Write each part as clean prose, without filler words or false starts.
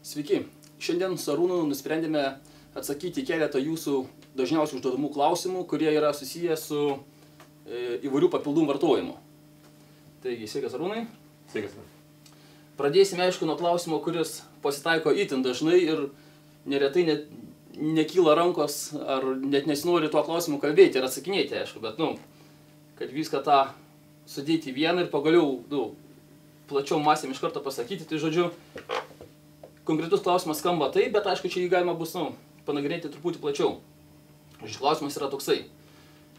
Sveiki. Šiandien su Arūnu nusprendėme atsakyti keletą jūsų dažniausiai užduodamų klausimų, kurie yra susiję su įvairių papildų vartojimu. Taigi, sveikas Arūnai. Sveikas. Pradėsime, aišku, nuo klausimo, kuris pasitaiko itin dažnai ir neretai nekyla rankos ar net nesinori tuo klausimu kalbėti ir atsakinėti, aišku, bet, kad viską tą sudėti į vieną ir pagaliau, plačiau masėm iš karto pasakyti, tai žodžiu, konkretus klausimas skamba taip, bet aišku, čia jį galima bus, panagrinėti truputį plačiau. Šis klausimas yra toksai.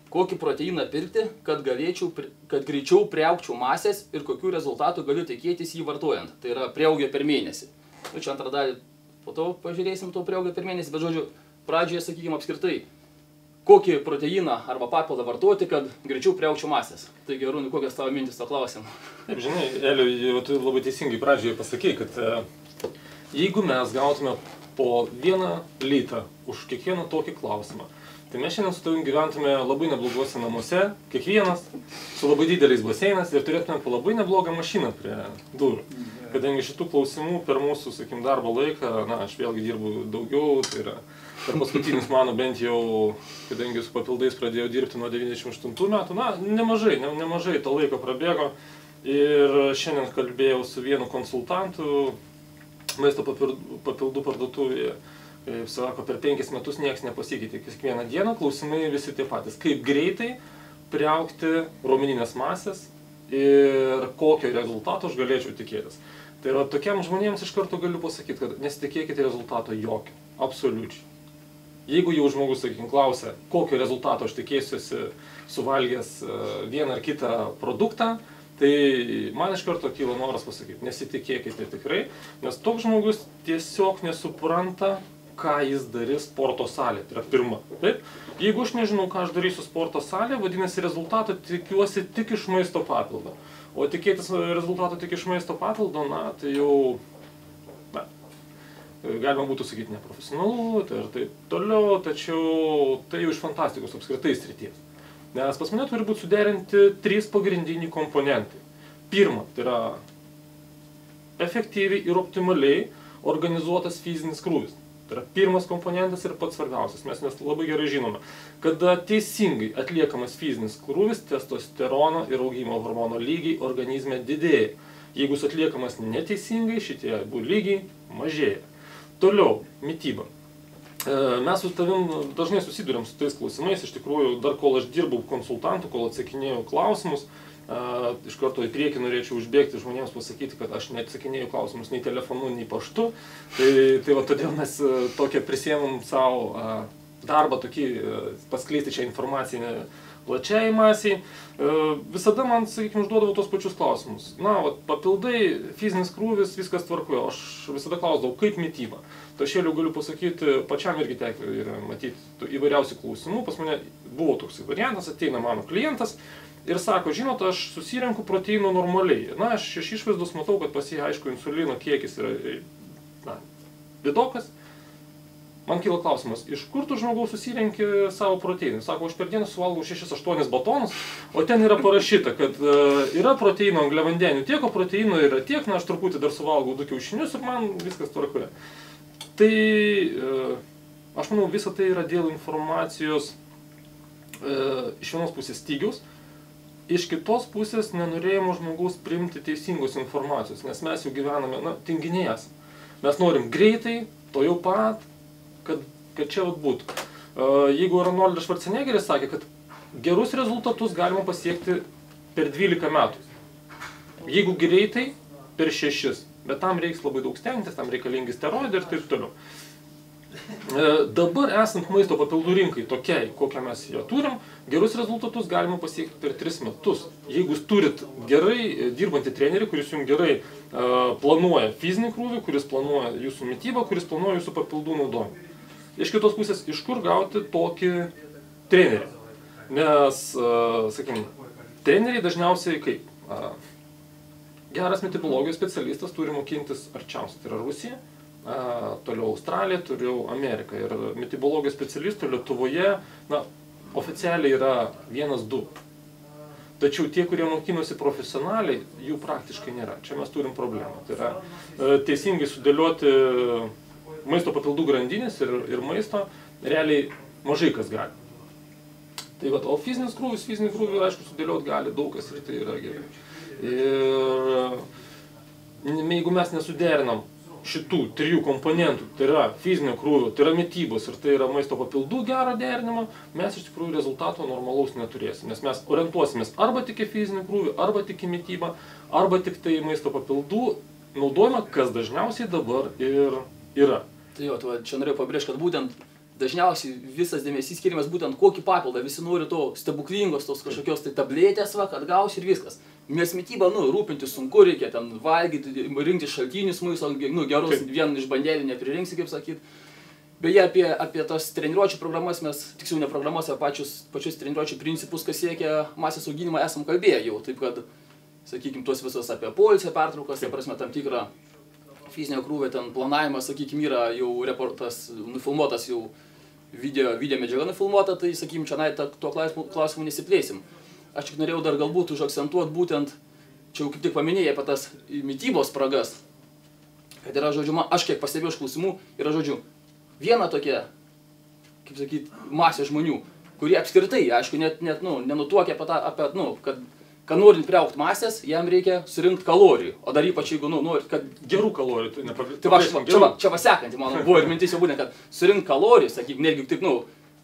Kokį proteiną pirkti, kad greičiau priaugčiau masės ir kokių rezultatų galiu tikėtis jį vartojant. Tai yra prieaugio per mėnesį. Čia antrą dalį, po to pažiūrėsim to prieaugio per mėnesį, bet žodžiu, pradžioje, sakykime, apskritai, kokį proteiną arba papildą vartoti, kad greičiau priaugčiau masės. Taigi, Arūnai, kokias tavo mintis to klausimu? Taip, žinai, Eliu, tu labai teisingai pradžioje pasakei, kad jeigu mes gautume po 1 litrą už kiekvieną tokį klausimą, tai mes šiandien su tavim gyventume labai neblogose namuose, kiekvienas, su labai dideliais baseinas ir turėtume po labai neblogą mašiną prie durų. Kadangi šitų klausimų per mūsų, sakim, darbo laiką, aš vėlgi dirbu daugiau, tai yra per paskutinius mano bent jau, kadangi su papildais pradėjau dirbti nuo 98 metų, nemažai to laiko prabėgo ir šiandien kalbėjau su vienu konsultantu maisto papildų parduotuvėje. Kaip sako, per 5 metus niekas nepasikeitė. Kiekvieną dieną klausimai visi tie patys. Kaip greitai priaugti raumeninės masės ir kokio rezultato aš galėčiau tikėtis. Tai yra, tokiam žmonėms iš karto galiu pasakyti, kad nesitikėkite rezultato jokio. Absoliučiai. Jeigu jau žmogus, sakykime, klausia, kokio rezultato aš tikėsiuosi suvalgęs vieną ar kitą produktą, tai man iš karto kyla noras pasakyti, nesitikėkite tikrai, nes toks žmogus tiesiog nesupranta, ką jis darys sporto salė. Tai yra pirma. Taip? Jeigu aš nežinau, ką aš darysiu sporto salė, vadinasi, rezultatą tikiuosi tik iš maisto papildo. O tikėtis rezultato tik iš maisto papildo, tai jau, galima būtų sakyti neprofesionalu, tai ir taip toliau, tačiau tai jau iš fantastikos apskritai srities. Nes pas mane turi būti suderinti 3 pagrindiniai komponentai. Pirma, tai yra efektyviai ir optimaliai organizuotas fizinis krūvis. Tai yra pirmas komponentas ir pats svarbiausias. Mes labai gerai žinome, kada teisingai atliekamas fizinis krūvis, testosterono ir augimo hormono lygiai organizme didėja. Jeigu jis atliekamas neteisingai, šitie abu lygiai mažėja. Toliau, mityba. Mes su tavim dažnai susiduriam su tais klausimais, iš tikrųjų, dar kol aš dirbau konsultantu, kol atsakinėjau klausimus, iš karto į priekį norėčiau užbėgti žmonėms pasakyti, kad aš neatsakinėjau klausimus nei telefonu, nei paštu. Tai va, todėl mes tokią prisiėmam savo darbą, tokį paskleisti šią informaciją plačiai masiai. Visada man, sakykime, užduodavau tos pačius klausimus. Papildai, fizinis krūvis, viskas tvarkoja. Aš visada klausdavau, kaip mityba. Tašėliau galiu pasakyti, pačiam irgi teko matyti įvairiausių klausimų. Pas mane buvo toks variantas, ateina mano klientas ir sako, žinot, aš susirenku proteino normaliai. Aš iš išvaizdos matau, kad pas jį, aišku, insulino kiekis yra vidokas. Man kyla klausimas, iš kur tu žmogaus susirenki savo proteinų? Sako, aš per dieną suvalgau 6-8 batonus, o ten yra parašyta, kad yra proteino angliavandenių tiek, o proteino yra tiek, aš truputį dar suvalgau 2 kiaušinius ir man viskas tvarkoje. Tai aš manau, visa tai yra dėl informacijos iš vienos pusės stygiaus, iš kitos pusės nenorėjimo žmogaus priimti teisingos informacijos, nes mes jau gyvename, tinginiai esame. Mes norim greitai, to jau pat, kad čia būtų. Jeigu Arnoldas Švarceneggeris sakė, kad gerus rezultatus galima pasiekti per 12 metų. Jeigu greitai, per 6. Bet tam reiks labai daug stengtis, tam reikalingi steroidai ir taip toliau. Dabar esant maisto papildų rinkai tokiai, kokią mes ją turim, gerus rezultatus galima pasiekti per 3 metus. Jeigu jūs turit gerai dirbantį trenerį, kuris jums gerai planuoja fizinį krūvį, kuris planuoja jūsų mitybą, kuris planuoja jūsų papildų naudojimą. Iš kitos pusės, iš kur gauti tokį trenerį? Nes, sakykime, treneriai dažniausiai kaip? Geras metibologijos specialistas turi mokintis arčiausiai, tai yra Rusija, toliau Australija, toliau Amerika. Ir metibologijos specialistų Lietuvoje, oficialiai yra 1-2. Tačiau tie, kurie mokinosi profesionaliai, jų praktiškai nėra. Čia mes turim problemą. Tai yra teisingai sudėlioti maisto papildų grandinės ir maisto realiai mažai kas gali. Tai va, o fizinis krūvis, aišku, sudėlioti gali daug kas ir tai yra gerai. Ir jeigu mes nesuderinam šitų trijų komponentų, tai yra fizinio krūvio, tai yra mitybos ir tai yra maisto papildų gero derinimo, mes iš tikrųjų rezultato normalaus neturėsim. Nes mes orientuosimės arba tik į fizinį krūvį, arba tik į mitybą, arba tik tai maisto papildų naudojimą, kas dažniausiai dabar ir yra. Tai jo, čia norėjau pabrėžti, kad būtent dažniausiai visas dėmesys skiriamas būtent kokį papildą. Visi nori to stebuklingos, tos kažkokios tai tabletės, va, kad gausi ir viskas. Nes mitybą, rūpintis sunku, reikia ten valgyti, rinkti šaltinius maisto, gerus vien iš bandelį nepririnksi, kaip sakyt. Beje, apie tas treniruočių programas mes, tiksliau ne programas, pačius treniruočių principus, kas siekia masės auginimą, esam kalbėję jau. Taip kad, sakykime, tuos visos apie poilsio pertraukas, tai prasme tam tikrą fizinio krūvio ten planavimas, sakykime, yra jau reportas, nufilmuotas jau video medžiaga nufilmuota, tai, sakykime, čia tuo klausimu nesiplėsim. Aš tik norėjau dar galbūt užakcentuoti būtent, čia jau kaip tik paminėjai apie tas mitybos spragas, kad yra, žodžiu, aš kiek pastebėjau iš klausimų, yra, žodžiu, viena tokia, kaip sakyt, masė žmonių, kurie apskritai, aišku, net nenutuokia kad norint priaugti masės, jam reikia surinkti kalorijų, o dar ypač jeigu, norit, kad... Gerų kalorijų, tai nepagrįstam. Tai čia pasekanti, mano buvo ir mintis jau būtent, kad surinkti kalorijų, sakyk, netgi taip,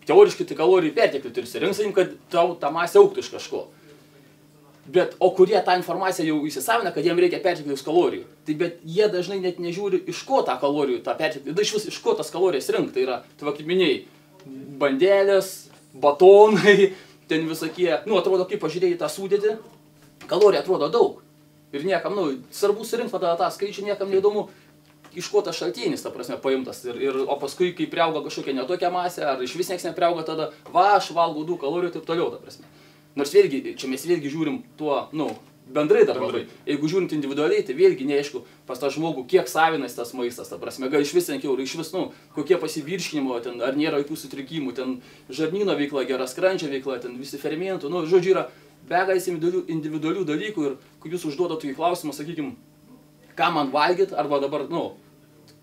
teoriškai tai kalorijų perteklių turi surinkti, kad tau ta masė augtų iš kažko. Bet, o kurie tą informaciją jau įsisavina, kad jiem reikia pertekliaus kalorijų. Tai bet jie dažnai net nežiūri, iš ko tą kalorijų, tą perteklių, iš vis iš ko tas kalorijas rinkti. Tai yra, tai kaip minėjai, bandelės, batonai, ten visokie, atrodo, kaip pažiūrėjai tą sudėtį, kalorija atrodo daug. Ir niekam, svarbu surinkti tą skaičių, niekam neįdomu, iš ko tas šaltinis, ta prasme, paimtas. O paskui, kai priauga kažkokia netokia masė, ar iš vis nieks nepriauga, tada, aš valgau 2 kalorijų, taip toliau, ta prasme. Nors vėlgi, čia mes vėlgi žiūrim tuo, bendrai dar labai. Jeigu žiūrint individualiai, tai vėlgi neaišku pas tą žmogų, kiek savinas tas maistas, ta prasme, gal iš vis tenkiau, iš vis, kokie pasivirškinimo, ten, ar nėra jokių sutrikimų, ten žarnyno veikla, gera skrandžio veikla, ten visi fermentų, žodžiu, yra begalės individualių dalykų ir kai jūs užduodat tokį klausimą, sakykime, ką man valgyt, arba dabar,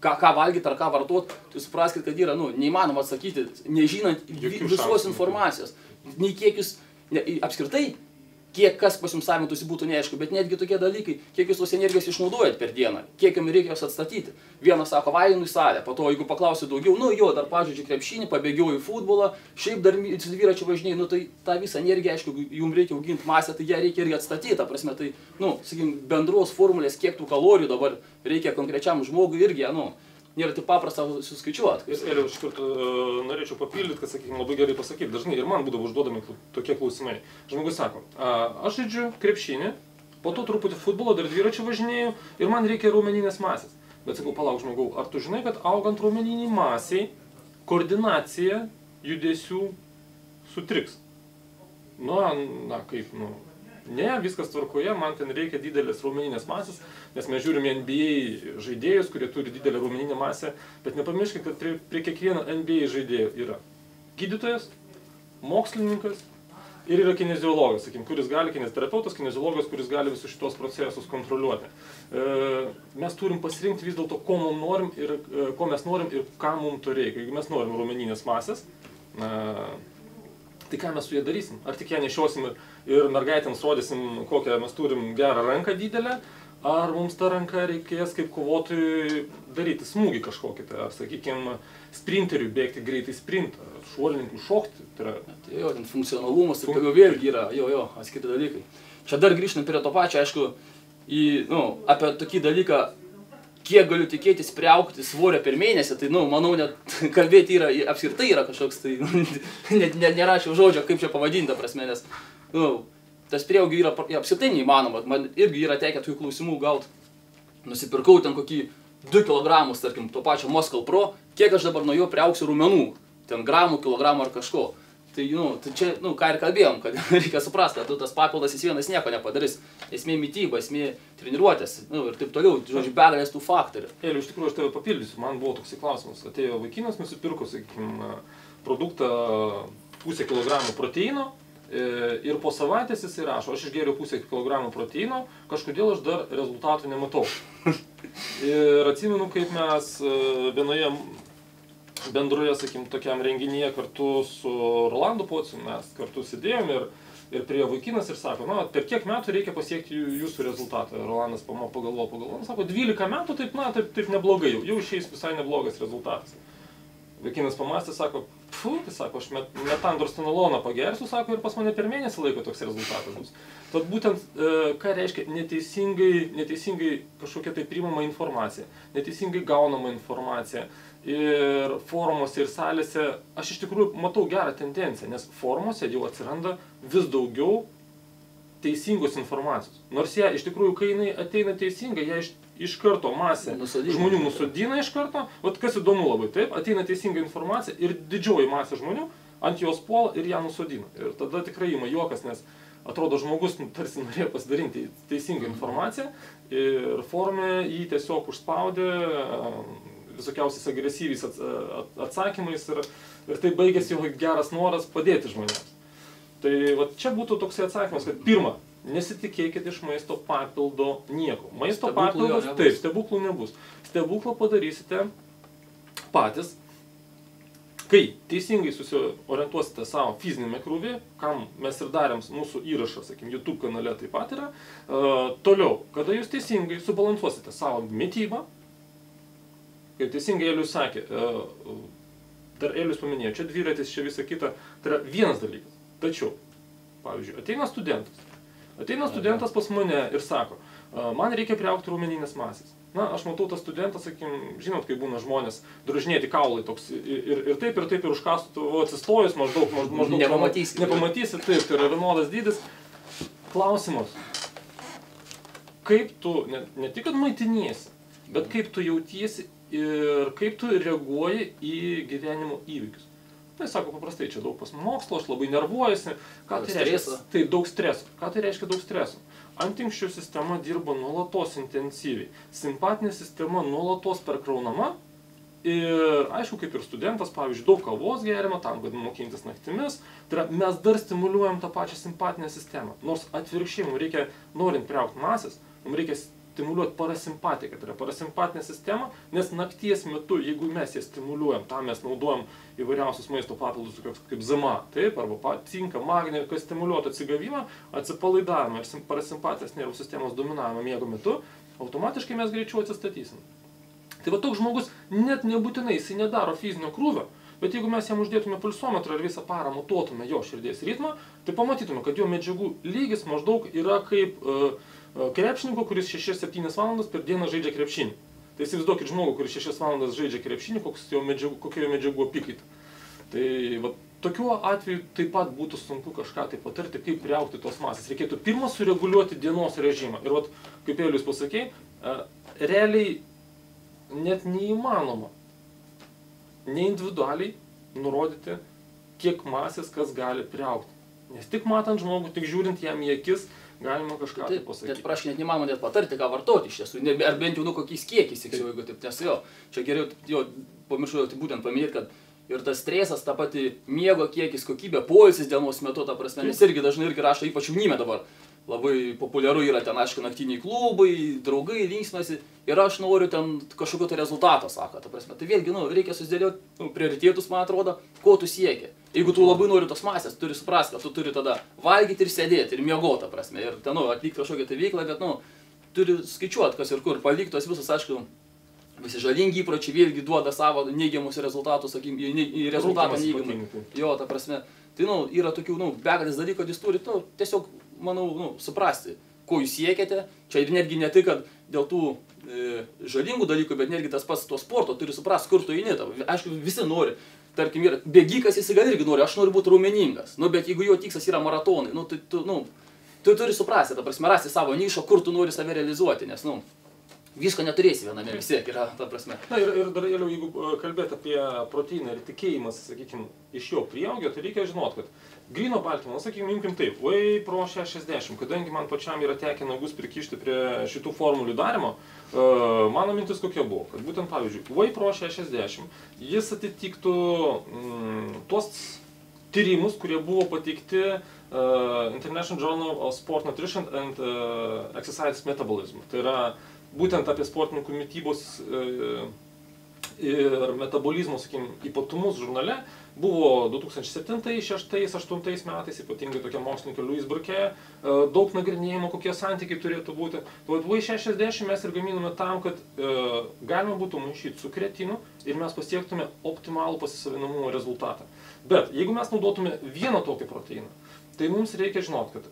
ką valgyt ar ką vartot, tai supraskit, kad yra, neįmanoma atsakyti, nežinant visos informacijos, nei kiek jūs, apskritai, kiek kas pas jums savintųsi būtų neaišku, bet netgi tokie dalykai, kiek jūs tos energijos išnaudojat per dieną, kiek jums reikia jos atstatyti. Vienas sako, vainu į salę, po to, jeigu paklausiu daugiau, dar pažaidžiu krepšinį, pabėgioju futbolą, šiaip dar dviračiu važinėjai, tai tą visą energiją, aišku, jums reikia auginti masę, tai ją reikia irgi atstatyti, ta prasme, tai, sakykim, bendros formulės, kiek tų kalorijų dabar reikia konkrečiam žmogui irgi, nėra taip paprasta suskaičiuoti. Ir iš karto norėčiau papildyti, kad, sakykime, labai gerai pasakyti. Dažnai ir man būdavo užduodami tokie klausimai. Žmogus sako, aš žaidžiu krepšinį, po to truputį futbolo, dar dviračių važinėjau ir man reikia raumeninės masės. Bet sakau, palauk žmogau, ar tu žinai, kad augant raumeniniai masiai, koordinacija judesių sutriks? Ne, viskas tvarkoje, man ten reikia didelės raumeninės masės, nes mes žiūrime NBA žaidėjus, kurie turi didelę raumeninę masę, bet nepamirškite, kad prie kiekvieno NBA žaidėjo yra gydytojas, mokslininkas ir yra kineziologas, sakykim, kuris gali, kineziterapeutas, kineziologas, kuris gali visus šitos procesus kontroliuoti. Mes turim pasirinkti vis dėlto, ko mes norim ir ką mums to reikia. Jeigu mes norim raumeninės masės, tai ką mes su jie darysim? Ar tik ją nešiosim ir mergaitėms rodysim, kokią mes turim gerą ranką didelę, ar mums tą ranką reikės kaip kovotojui daryti smūgį kažkokį, ar, sakykime, sprinteriui bėgti greitai sprintą, ar šuolininkui šokti. Tai ten funkcionalumas, tai vėlgi yra, atskiri dalykai. Čia dar grįžtant prie to pačio, aišku, apie tokį dalyką, kiek galiu tikėtis priaugti svorio per mėnesį, tai, manau, net kalbėti apskritai yra kažkoks, tai, nerašiau žodžio, kaip čia pavadinta prasme, nes, tas prieaugį yra apskritai neįmanoma. Man irgi yra tekę tokių klausimų gauti. Nusipirkau ten kokį 2 kilogramus, tarkim, to pačio Muscle Pro, kiek aš dabar nuo jo priaugsiu raumenų, ten gramų, kilogramų ar kažko. Tai, tai čia, ką ir kalbėjom, kad reikia suprasti, kad tas papildas vienas nieko nepadarys. Esmė mityba, esmė treniruotės, ir taip toliau, žodžiu, begalės tų faktorių. Eli, iš tikrųjų, aš tave papildysiu, man buvo toksai klausimas. Atėjo vaikinas, nusipirko, sakykime, produktą 0,5 kilogramų proteino, Ir po savaitės jisai rašo, aš išgėriau pusę kilogramų proteino, kažkodėl aš dar rezultatų nematau. Ir atsimenu, kaip mes vienoje bendroje, sakim, tokiam renginyje kartu su Rolandu Pociu, mes kartu sėdėjom ir prie vaikinas ir sako, na, per kiek metų reikia pasiekti jūsų rezultatą. Rolandas pagalvojo, sako, 12 metų, taip neblogai, jau išeis visai neblogas rezultatas. Vaikinas pamastė, sako, tai sako, aš metandrostenoloną pagersiu, sako, ir pas mane per mėnesį laiko toks rezultatas bus. Tad būtent, ką reiškia neteisingai kažkokia tai priimama informacija, neteisingai gaunama informacija. Ir forumuose ir salėse aš iš tikrųjų matau gerą tendenciją, nes forumuose jau atsiranda vis daugiau teisingos informacijos. Nors ją iš tikrųjų, kai jinai ateina teisinga, ją iš karto masė žmonių nusodina iš karto. Vat kas įdomu labai, taip, ateina teisinga informacija ir didžioji masė žmonių ant jos puola ir ją nusodina. Ir tada tikrai ima juokas, nes atrodo žmogus tarsi norėjo pasidalinti teisingą informaciją ir forume jį tiesiog užspaudė visokiausiais agresyviais atsakymais ir tai baigėsi jo geras noras padėti žmonėms. Tai va, čia būtų toksai atsakymas, kad pirma, nesitikėkite iš maisto papildo nieko. Maisto papildos, taip, stebuklų nebus. Stebuklą padarysite patys, kai teisingai susiorientuosite savo fizinėme krūvį, kam mes ir darėm mūsų įrašą, sakim, YouTube kanale taip pat yra. Toliau, kada jūs teisingai subalansuosite savo mitybą, kaip teisingai Elius sakė, dar Elius paminėjo, čia dviratis, čia visa kita, tai yra vienas dalykas. Tačiau, pavyzdžiui, ateina studentas pas mane ir sako, man reikia priaugti raumeninės masės. Na, aš matau tą studentą, sakim, žinot, kai būna žmonės drožinėti kaulai toks ir taip ir užkastų, atsistojus maždaug nepamatysi, taip, tai yra vienodas dydis. Klausimas, kaip tu, ne tik kad maitiniesi, bet kaip tu jautiesi ir kaip tu reaguoji į gyvenimo įvykius. Tai sako paprastai, čia daug pas mokslo, aš labai nervuojasi. Ką tai reiškia? Tai daug streso. Ką tai reiškia daug streso? Antinkščių sistema dirba nuolatos intensyviai. Simpatinė sistema nuolatos perkraunama. Ir aišku, kaip ir studentas, pavyzdžiui, daug kavos gerima, tam, kad mokintis naktimis. Tai yra, mes dar stimuliuojam tą pačią simpatinę sistemą. Nors atvirkščiai, mums reikia, norint priaugti masės, mums reikia stimuliuoti parasimpatiką, tai yra parasimpatinę sistemą, nes nakties metu, jeigu mes ją stimuliuojam, tam mes naudojam įvairiausius maisto papildus, kaip ZMA, taip, arba cinką, magnį, kas stimuliuotų atsigavimą, atsipalaidavimą ir parasimpatinės nervų sistemos dominavimą miego metu, automatiškai mes greičiau atsistatysim. Tai va toks žmogus net nebūtinai, jisai nedaro fizinio krūvio, bet jeigu mes jam uždėtume pulsometrą ir visą parą matuotume jo širdies ritmą, tai pamatytume, kad jo medžiagų lygis maždaug yra kaip krepšininko, kuris 6-7 valandas per dieną žaidžia krepšinį. Tai įsivaizduokit žmogų, kuris 6 valandas žaidžia krepšinį, kokia jo medžiagų apykaita. Tai va, tokiu atveju taip pat būtų sunku kažką tai patarti, kaip priaugti tos masės. Reikėtų pirmą sureguliuoti dienos režimą. Ir vat, kaip Elius pasakė, realiai net neįmanoma neindividualiai nurodyti, kiek masės kas gali priaugti. Nes tik matant žmogų, tik žiūrint jam į akis, galima kažką tai pasakyti. Net praškai net neįmanoma net patarti, ką vartoti iš tiesų, ar bent jau kokiais kiekiais, jeigu taip, nes jo, čia geriau, pamiršau tai būtent paminėti, kad ir tas stresas, ta pati miego kiekis, kokybė, poilsis dienos metu, ta prasme, nes irgi dažnai rašo, ypač jaunime dabar. Labai populiaru yra ten, aišku, naktiniai klubai, draugai, linksmasi ir aš noriu ten kažkokio tai rezultato, sako, ta prasme. Tai vėlgi, reikia susidėlioti prioritėtus, man atrodo, ko tu sieki. Jeigu tu labai nori tos masės, turi suprasti, kad tu turi tada valgyti ir sėdėti ir miegoti, ta prasme. Ir ten, atlikti kažkokią tai veiklą, bet, turi skaičiuoti, kas ir kur. Paliktos visos, aišku, visi žalingi įpročiai vėlgi duoda savo neigiamus rezultatus, sakykim, į rezultatą neigiamą. Jo, ta prasme. Tai, yra tokių, begalės dalykų, kad jūs turite, tiesiog, manau, suprasti, ko jūs siekiate. Čia ir netgi ne tai, kad dėl tų žalingų dalykų, bet netgi tas pats to sporto turi suprasti, kur tu eini. Aišku, visi nori. Tarkim, yra bėgikas, jis gal irgi nori, aš noriu būti raumeningas. Bet jeigu jo tikslas yra maratonai, tu turi suprasti, ta prasme, rasti savo nišą, kur tu nori save realizuoti, nes, visko neturėsi viename, vis tiek yra, ta prasme. Na ir dar, jeigu kalbėti apie proteiną ir tikėjimas, sakykime, iš jo prieaugio, tai reikia žinoti, kad gryno baltymo, sakykime, imkim taip, Whey Pro 60, kadangi man pačiam yra tekę nagus prikišti prie šitų formulių darimo, mano mintis kokia buvo, kad būtent, pavyzdžiui, Whey Pro 60, jis atitiktų tuos tyrimus, kurie buvo pateikti International Journal of Sport Nutrition and Exercise Metabolism. Tai yra būtent apie sportininkų mitybos ir metabolizmo, sakykime, ypatumus žurnale. Buvo 2007, 2006, 2008 metais, ypatingai tokia mokslininkė Louise Burke, daug nagrinėjimo, kokie santykiai turėtų būti. V60 mes ir gaminame tam, kad galima būtų maišyti su kreatinu ir mes pasiektume optimalų pasisavinamumo rezultatą. Bet jeigu mes naudotume vieną tokį proteiną, tai mums reikia žinoti, kad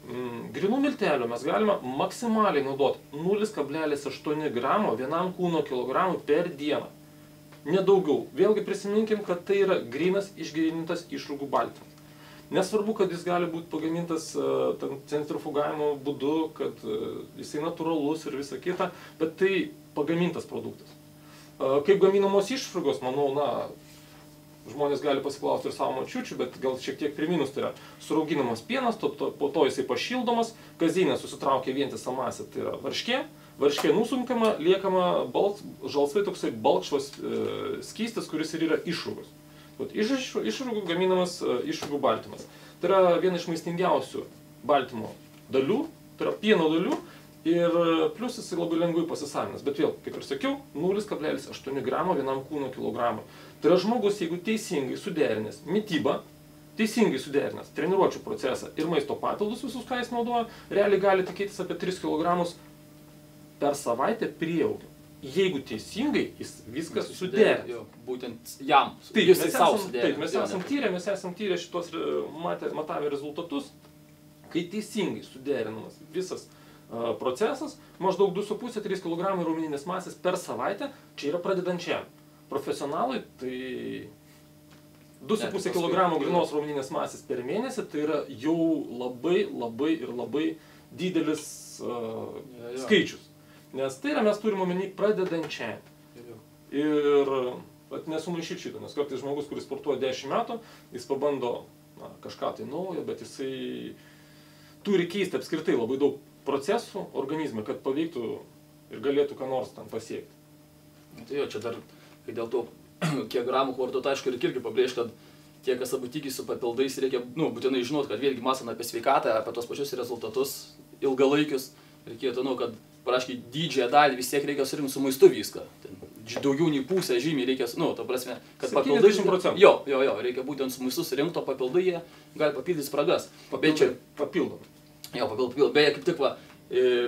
grinų miltelių mes galime maksimaliai naudoti 0,8 gramo vienam kūno kilogramui per dieną. Nedaugiau. Vėlgi prisiminkim, kad tai yra grynas išgrynintas išrūgų baltymas. Nesvarbu, kad jis gali būti pagamintas centrifugavimo būdu, kad jisai natūralus ir visa kita, bet tai pagamintas produktas. Kaip gaminamos išrūgos, manau, žmonės gali pasiklausti ir savo močiučių, bet gal šiek tiek priminus, tai yra surauginamas pienas, po to jisai pašildomas, kazeine susitraukia vientisą masę, tai yra varškė. Varškė nusunkama, liekama žalsvai toksai balkšvas skystis, kuris ir yra išrūgos. Iš išrūgų gaminamas išrūgų baltymas. Tai yra viena iš maistingiausių baltymo dalių, tai yra pieno dalių ir plus jis labai lengvai pasisavinimas. Bet vėl, kaip ir sakiau, 0,8 gramo vienam kūno kilogramui. Tai yra žmogus, jeigu teisingai suderinęs mitybą, teisingai suderinęs treniruočių procesą ir maisto papildus visus, ką jis naudoja, realiai gali tikėtis apie 3 kg per savaitę prieaugio. Jeigu teisingai, jis viskas suderins. Būtent jam. Taip, mes esam tyrę šitos matavę rezultatus, kai teisingai suderinamas visas procesas, maždaug 2,5-3 kg raumeninės masės per savaitę, čia yra pradedančiam. Profesionalui tai 2,5 kg grynos raumeninės masės per mėnesį, tai yra jau labai didelis skaičius. Nes tai yra mes turime omeny pradedančiam. Ir nesumaišyti šito, nes kartais žmogus, kuris sportuoja 10 metų, jis pabando kažką tai naujo, bet jisai turi keisti apskritai labai daug procesų organizme, kad paveiktų ir galėtų ką nors ten pasiekti. Tai jo, čia dar, kai dėl to, kiek gramų vartot, aišku, irgi pabrėžti, kad tie, kas abu tiki su papildais, reikia būtinai žinoti, kad vėlgi mąstant apie sveikatą, apie tos pačius rezultatus ilgalaikius, reikėtų, kad praškai didžiąją dalį vis tiek reikia surinkti su maistu viską. Daugiau nei pusę žymiai reikia, ta prasme, kad papildai... 70%. Jo, reikia būtent su maistu surinkto, papildai jie gali papildyti spragas. Papildom. Jo, papildom. Beje, kaip tik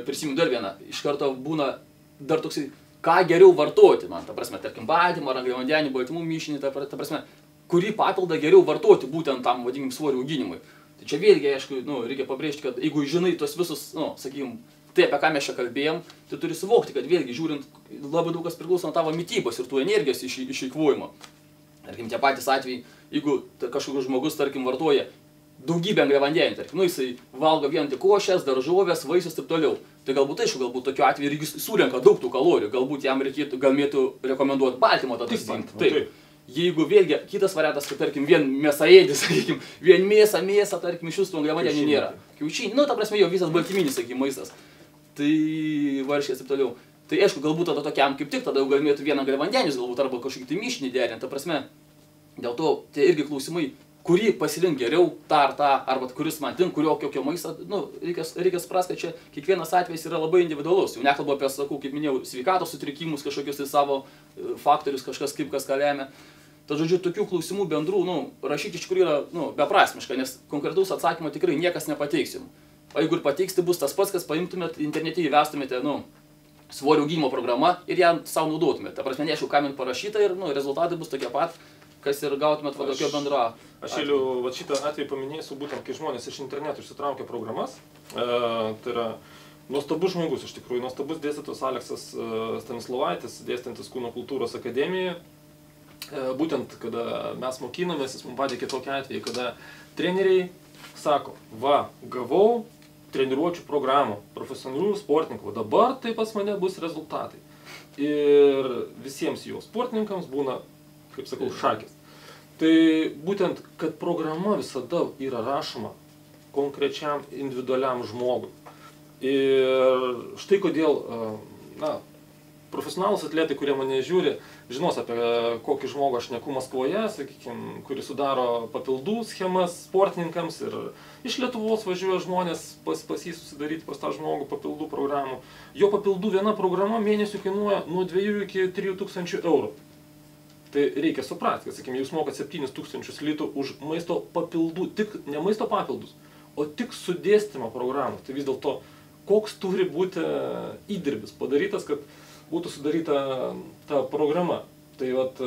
prisimenu dar vieną, iš karto būna dar toksai, ką geriau vartoti man, ta prasme, tarkim, baltymą ar angliavandenių baltymų mišinį, ta prasme, kurį papildą geriau vartoti būtent tam, vadinkim, svorio auginimui. Tai čia vėlgi, aišku, reikia pabrėžti, kad jeigu žinai tos visus, sakykim, tai apie ką mes čia kalbėjom, tai turi suvokti, kad vėlgi žiūrint, labai daug kas priklauso nuo tavo mitybos ir tų energijos išeikvojimo. Tarkim, tie patys atvejai, jeigu kažkoks žmogus, tarkim, vartoja daugybę angliavandenių, tarkim, jisai valgo vien tik košes, daržovės, vaisius ir taip toliau. Tai galbūt tokiu atveju irgi surenka daug tų kalorijų, galbūt jam galėtų rekomenduoti baltymo tada stinti. Taip. Jeigu vėlgi kitas variantas, kad tarkim vien mėsaėdis, sakykim, vien mėsa, tarkim, iš jūsų angliavandenių nėra. Kiaušiniai, ta prasme, jo visas baltyminis, sakykim, maistas. Tai varškės ir taip toliau. Tai aišku, galbūt tada tokiam kaip tik, tada jau galėtų vieną angliavandenius, galbūt arba kažkokį tai mišinį derinti. Ta prasme, dėl to tie irgi klausimai, kurį pasirinkti geriau, tą ar tą, arba kuris man tinka, kokio maistą, reikia suprasti, kad čia kiekvienas atvejis yra labai individualus. Jau nekalbu apie, kaip minėjau, sveikatos sutrikimus, kažkokius tai savo faktorius, kažkas kaip kas ką lemia. Tad žodžiu, tokių klausimų bendrų, rašyti iš tikrųjų yra beprasmiška, nes konkretaus atsakymo tikrai niekas nepateiksim. O jeigu ir pateiksti, bus tas pats, kas paimtumėt internete, įvestumėte, svorio augimo programą ir ją savo naudotumėte. Ta prasme, neaišku, kam jums parašyta ir, rezultatai bus tokie pat, kas ir gautumėt tokio bendro. Aš šitą atvejį paminėsiu būtent, kai žmonės iš interneto išsitraukia programas. Tai yra nuostabus žmogus, iš tikrųjų, nuostabus dėstytojas Aleksas Stanislovaitis, dėstantis Kūno kultūros akademijoje. Būtent, kada mes mokinomės, jis mums pateikė tokį atvejį, kada treneriai sako, gavau treniruočių programų, profesionalių sportininkų, dabar tai pas mane bus rezultatai. Ir visiems jo sportininkams būna, kaip sakau, šakės. Tai būtent, kad programa visada yra rašoma konkrečiam individualiam žmogui. Ir štai kodėl, profesionalūs atletai, kurie mane žiūri, žinos apie kokį žmogų aš šneku Maskvoje, sakykime, kuris sudaro papildų schemas sportininkams ir iš Lietuvos važiuoja žmonės pas jį susidaryti pas tą žmogų papildų programų. Jo papildų viena programa mėnesių kainuoja nuo 2 iki 3 tūkstančių eurų. Tai reikia suprasti, kad, sakykime, jūs mokat 7 tūkstančius litų už maisto papildų, tik ne maisto papildus, o tik sudėstymo programų. Tai vis dėlto, koks turi būti įdirbis padarytas, kad būtų sudaryta ta programa. Tai vat,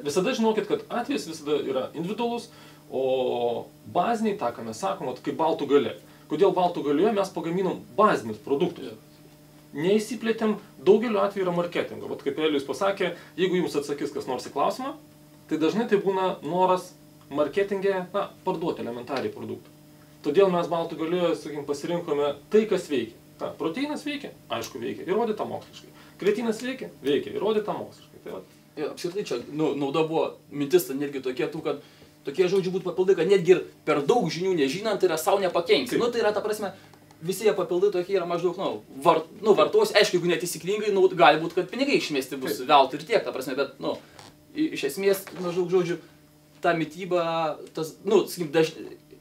visada žinokit, kad atvejis visada yra individualus, o baziniai, tą, ką mes sakom, vat, kaip baltų galia. Kodėl baltų galioje mes pagaminom bazinius produktus? Neįsiplėtėm, daugeliu atveju yra marketingo. Vat, kaip Elijus pasakė, jeigu jums atsakys kas nors į klausimą, tai dažnai tai būna noras marketingė, parduoti elementariai produktą. Todėl mes baltų galioje, sakykim, pasirinkome tai, kas veikia. Proteinas veikia, aišku veikia, įrodyta moksliškai. Kretinas veikia, įrodyta moksliškai. Tai apskritai čia nauda buvo mintis netgi tokie, kad tokie žodžiai būtų papildai, kad netgi ir per daug žinių nežinant, tai yra savo nepakenks. Tai yra, ta prasme, visi jie papildai tokie yra maždaug, vartos, aišku, jeigu netaisyklingai, gali būti, kad pinigai išmesti bus veltui ir tiek, ta prasme, bet, iš esmės, maždaug žodžių, ta mityba, tas, sakykim,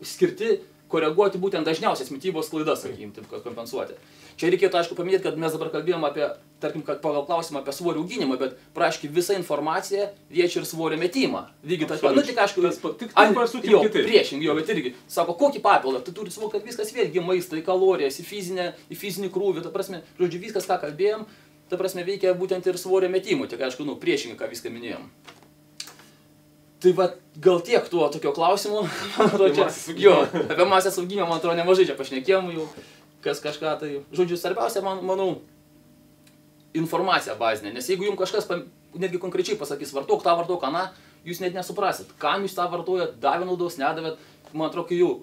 skirti koreguoti būtent dažniausias mitybos klaidas, sakykim, taip, kad kompensuoti. Čia reikėtų, aišku, paminėti, kad mes dabar kalbėjom apie, tarkim, kad pagal klausimą apie svorio auginimą, bet praškai visa informacija liečia ir svorio metimą. Lygiai tas pat. Tik aišku, priešingai, bet irgi, sako, kokį papildą, tai turi suvokti, kad viskas vėlgi maistą, į kalorijas, į fizinį krūvį, ta prasme, žodžiu, viskas, ką kalbėjom, ta prasme, veikia būtent ir svorio metimų, tik aišku, priešingai, ką viską minėjom. Tai va, gal tiek tuo tokio klausimų, apie masės auginimą, man atrodo, nemažai čia pašnekėjom jau, kas kažką, tai, žodžiu, svarbiausia, manau, informacija bazinė, nes jeigu jums kažkas netgi konkrečiai pasakys, vartok tą, vartok aną, jūs net nesuprasit, kam jūs tą vartojat, davė naudos, nedavėt, man atrodo, kai jau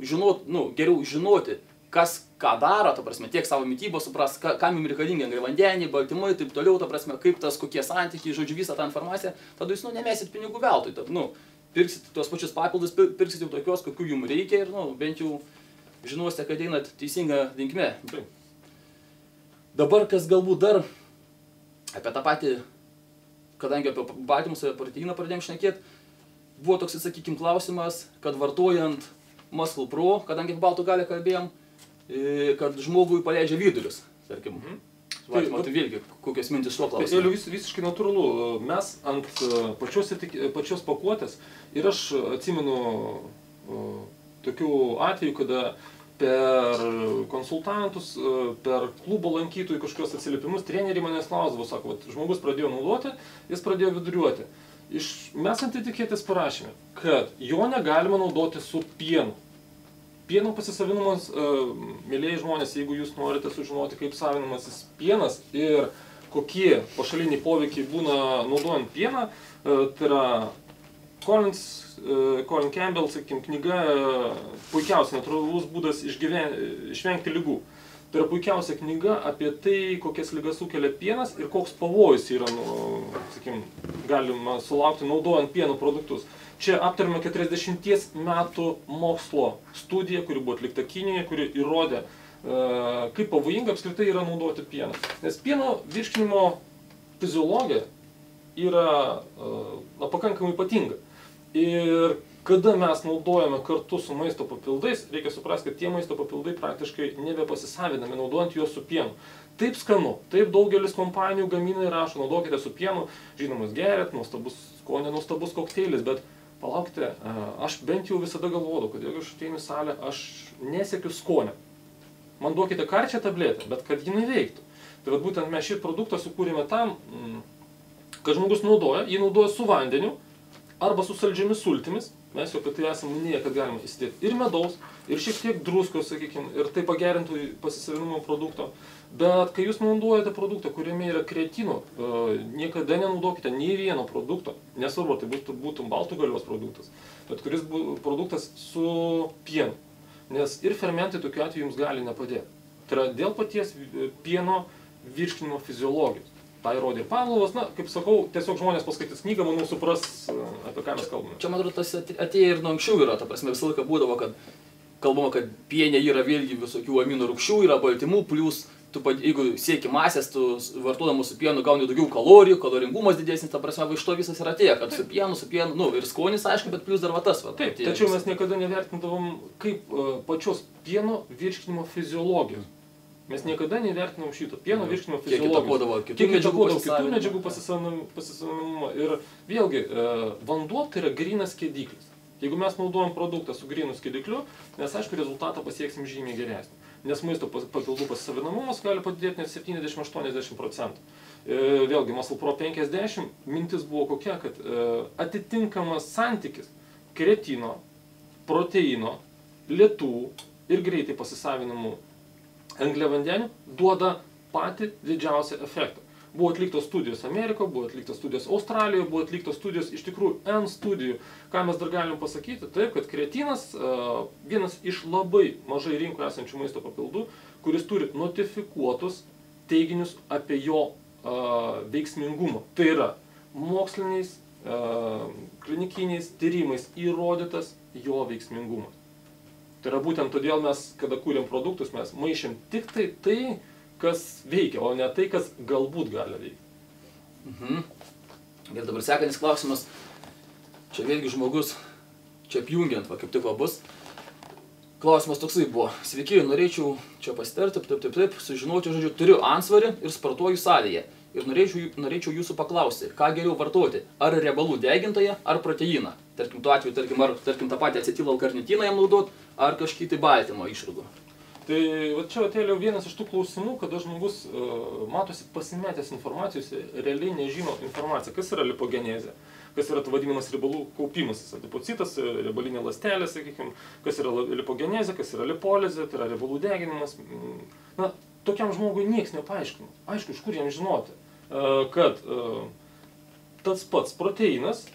geriau žinoti, kas ką daro, ta prasme, tiek savo mitybos supras, kam jums reikalingi angliavandeniai, baltymai, taip toliau, ta prasme, kaip tas, kokie santykiai, žodžiu, visą tą informaciją, tada jūs, nemesit pinigų veltui, pirksit tuos pačius papildus, pirksit jau tokios, kokių jums reikia ir, bent jau žinosite, kad einat teisingą linkme. Dabar, kas galbūt dar apie tą patį, kadangi apie baltymus, apie proteiną pradėjom šnekėti, buvo toks, sakykim, klausimas, kad vartojant Muscle Pro, kadangi baltų galę kalbėjom, kad žmogui paleidžia vidurius, tarkim. Tai vėlgi, kokios mintis šio klausimu? Visiškai natūralu. Mes ant pačios pakuotės ir aš atsimenu tokių atvejų, kada per konsultantus, per klubo lankytojų kažkokios atsiliepimus, treneriai manęs klausdavo, sako, žmogus pradėjo naudoti, jis pradėjo viduriuoti. Mes ant etiketės parašėme, kad jo negalima naudoti su pienu. Pieno pasisavinimas, mėlėjai žmonės, jeigu jūs norite sužinoti, kaip savinamasis pienas ir kokie pašaliniai poveikiai būna naudojant pieną, tai yra Colin Campbell, sakykim, knyga puikiausiai natūralus būdas išvengti ligų. Tai yra puikiausia knyga apie tai, kokias ligas sukelia pienas ir koks pavojus yra, sakykim, galima sulaukti naudojant pieno produktus. Čia aptarėme 40 metų mokslo studiją, kuri buvo atlikta Kinijoje, kuri įrodė, kaip pavojinga apskritai yra naudoti pieną. Nes pieno virškinimo fiziologija yra pakankamai ypatinga. Ir kada mes naudojame kartu su maisto papildais, reikia suprasti, kad tie maisto papildai praktiškai nebepasisavinami, naudojant juos su pienu. Taip skanu, taip daugelis kompanijų gamina ir rašo, naudokite su pienu, žinomas gerėt, nuostabus skonė, nuostabus kokteilis, bet palaukite, aš bent jau visada galvodavau, kad jeigu aš ateinu į salę, aš nesiekiu skonio. Man duokite karčią tabletę, bet kad jinai veiktų. Tai vat būtent mes šį produktą sukūrėme tam, kad žmogus naudoja, jį naudoja su vandeniu arba su saldžiomis sultimis. Mes jau apie tai esame minėję, kad galima įsidėti ir medaus, ir šiek tiek druskos, sakykime, ir tai pagerintų pasisavinimo produkto. Bet kai jūs naudojate produktą, kuriame yra kreatino, niekada nenaudokite nei vieno produkto, nesvarbu, tai būtų baltų galios produktas, bet kuris produktas su pienu. Nes ir fermentai tokiu atveju jums gali nepadėti. Tai yra dėl paties pieno virškinimo fiziologijos. Tai įrodė ir Pavlovas, kaip sakau, tiesiog žmonės paskaitys knygą, manau, supras, apie ką mes kalbame. Čia, man atrodo, tas atėję ir nuo anksčiau yra, ta prasme, visą laiką būdavo, kad kalbama, kad piene yra vėlgi visokių amino rūgščių, yra baltymų, plus jeigu sieki masės, tu vartodamas su pienu gauni daugiau kalorijų, kaloringumas didesnis, ta prasme, iš to visas ir atėjo, kad su pienu, nu, ir skonis, aišku, bet plius dar va tas. Va, taip, tačiau mes niekada nevertindavom kaip pačios pieno virškinimo fiziologijos. Mes niekada nevertinom šito pieno virškinimo fiziologijos. Kiek įtakodavo kitų medžiagų pasisavinamumą. Ir vėlgi, vanduo tai yra grynas skiediklis. Jeigu mes naudojam produktą su grynu skiedikliu, mes aišku rezultatą pasieksim žymiai geresnį. Nes maisto papildų pasisavinamumas gali padidėti net 70–80%. Vėlgi, MusclePro 50 mintis buvo kokia, kad atitinkamas santykis kreatino, proteino, lietų ir greitai pasisavinamų angliavandenių duoda patį didžiausią efektą. Buvo atliktos studijos Amerikoje, buvo atliktos studijos Australijoje, buvo atliktos studijos iš tikrųjų N studijų. Ką mes dar galim pasakyti? Taip, kad kreatinas vienas iš labai mažai rinkoje esančių maisto papildų, kuris turi notifikuotus teiginius apie jo veiksmingumą. Tai yra moksliniais, klinikiniais tyrimais įrodytas jo veiksmingumas. Tai yra būtent todėl mes, kada kūrėm produktus, mes maišėm tik tai, kas veikia, o ne tai, kas galbūt gali veikti. Ir dabar sekantis klausimas. Čia vėlgi žmogus, čia apjungiant, va, kaip tik va bus. Klausimas toksai buvo. Sveiki, norėčiau čia pasitarti, taip, sužinoti, žodžiu, turiu antsvarį ir sportuoju salėje. Ir norėčiau jūsų paklausti, ką geriau vartoti, ar riebalų degintoją, ar proteiną. Tarkim, tuo atveju, tarkim, tą patį acetilalkarnitiną jam naudot, ar kažkokį tai baltymo išrūgų. Tai va čia atėjo vienas iš tų klausimų, kada žmogus matosi pasimetęs informacijos, realiai nežino informaciją, kas yra lipogenezė, kas yra vadinamas riebalų kaupimas, adipocitas, riebalinė ląstelė, sakykime, kas yra lipogenezė, kas yra lipolizė, tai yra riebalų deginimas. Na, tokiam žmogui nieks nepaaiškino. Aišku, iš kur jam žinoti, kad tas pats proteinas,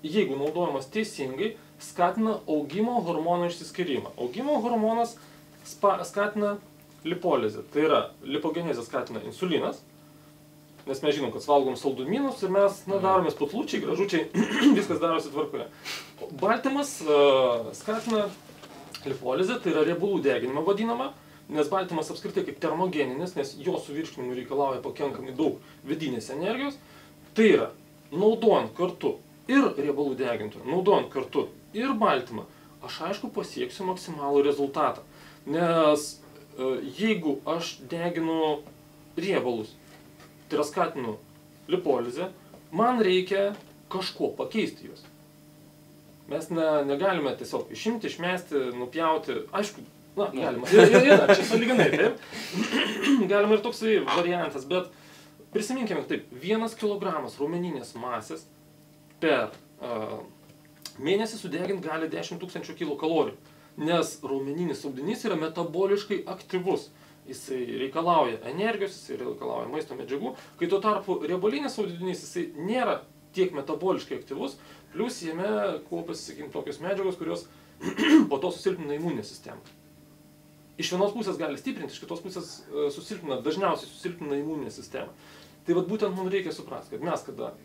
jeigu naudojamas teisingai, skatina augimo hormono išsiskyrimą. Augimo hormonas skatina lipolizę. Tai yra, lipogenezę skatina insulinas, nes mes žinom, kad valgom saldumynus ir mes daromės patlučiai, gražučiai, viskas darosi tvarkoje. Baltymas skatina lipolizę, tai yra riebalų deginimą vadinama, nes baltymas apskritai kaip termogeninis, nes jo suvirškinimui reikalauja pakankamai daug vidinės energijos. Tai yra, naudojant kartu ir riebalų degintoją, naudojant kartu ir baltymą, aš aišku pasieksiu maksimalų rezultatą. Nes jeigu aš deginu riebalus, tai yra skatinu lipolizę, man reikia kažko pakeisti juos. Mes negalime tiesiog išimti, išmesti, nupjauti, aišku, galima, čia sąlyginai, taip, galima ir toksai variantas, bet prisiminkime taip, 1 kilogramas raumeninės masės per mėnesį sudeginti gali 10 000 kilokalorijų. Nes raumeninis audinys yra metaboliškai aktyvus. Jisai reikalauja energijos, jisai reikalauja maisto medžiagų, kai tuo tarpu riebalinis audinys jisai nėra tiek metaboliškai aktyvus, plus jame kaupiasi, sakykime, tokios medžiagos, kurios po to susilpnina imuninę sistemą. Iš vienos pusės gali stiprinti, iš kitos pusės dažniausiai susilpnina imuninę sistemą. Tai vat būtent mums reikia suprasti, kad mes, kada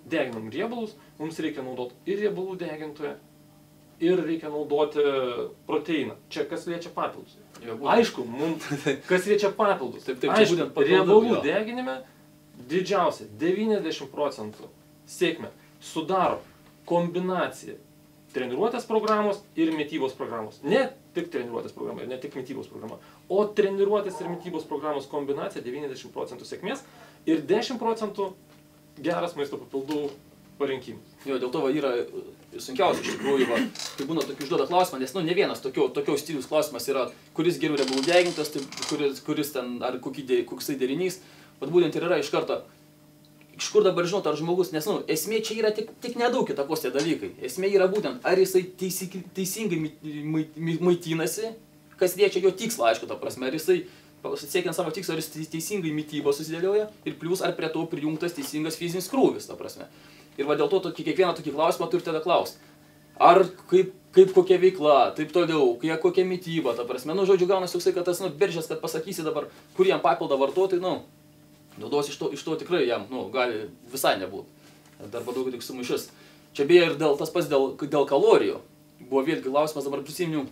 deginam riebalus, mums reikia naudoti ir riebalų degintoją, ir reikia naudoti proteiną. Čia kas liečia papildus. Aišku, kas liečia papildus. Aišku, riebalų deginime didžiausia 90% sėkmę sudaro kombinacija treniruotės programos ir mitybos programos. Ne tik treniruotės programa ir ne tik mitybos programa, o treniruotės ir mitybos programos kombinacija 90% sėkmės ir 10% geras maisto papildų parinkimas. Jo, dėl to yra sunkiausia iš tikrųjų, kai būna tokių užduoda klausimą, nes ne vienas tokios stilius klausimas yra, kuris geriau riebalų degintas, kuris ten, ar koksai derinys, bet būtent ir yra iš karto, iš kur dabar žinot, ar žmogus, nes esmė čia yra tik nedaug įtakos tie dalykai, esmė yra būtent, ar jisai teisingai maitinasi, kas liečia jo tikslą, aišku, ta prasme, ar jisai siekiant savo tikslą, ar jis teisingai mitybą susidėlioja ir plius ar prie to prijungtas teisingas fizinis krūvis, ta prasme. Ir va dėl to kiekvieną tokį klausimą turite tada klausti. Ar kaip kokia veikla, taip toliau, kokia mityba, ta prasme. Žodžiu, gaunasi toksai, kad tas beržės, kad pasakysi dabar, kur jam papildą vartoti, naudos iš to tikrai jam, gali visai nebūti. Darba daugiau tik sumaišys. Čia beje ir tas pats dėl kalorijų. Buvo vėlgi klausimas, dabar prisiminiau,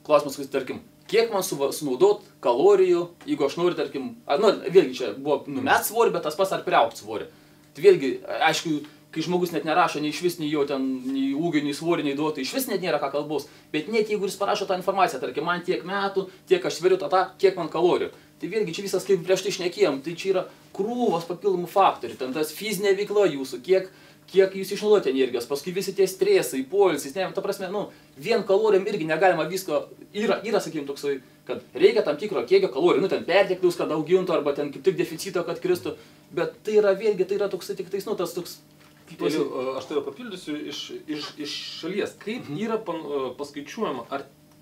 klausimas, tarkim, kiek man sunaudot kalorijų, jeigu aš noriu, tarkim, vėlgi čia buvo numest svorį, bet tas pas ar priaugt svorį. Tai vėlgi, aišku, kai žmogus net nerašo nei išvis, nei jo ten, nei ūgio, nei svorį, nei duotų, išvis net nėra ką kalbos. Bet net jeigu jis parašo tą informaciją, tarkim, man tiek metų, tiek aš sveriu kiek man kalorijų. Tai vėlgi čia visas, kaip prieš tai šnekėjom, tai čia yra krūvos papildomų faktorių, ten tas fizinė veikla jūsų, kiek jūs išnaudojate energijos, paskui visi tie stresai, poilsis, ne, ta prasme, vien kalorijom irgi negalima visko, yra sakykim, toksai, kad reikia tam tikro kiekio kalorijų, ten perteklius, kad augintų, arba ten kaip tik deficito, kad kristų, bet tai yra vėlgi, tai yra toksai, tik tais, tas toks... Aš tai papildysiu iš šalies, kaip yra paskaičiuojama,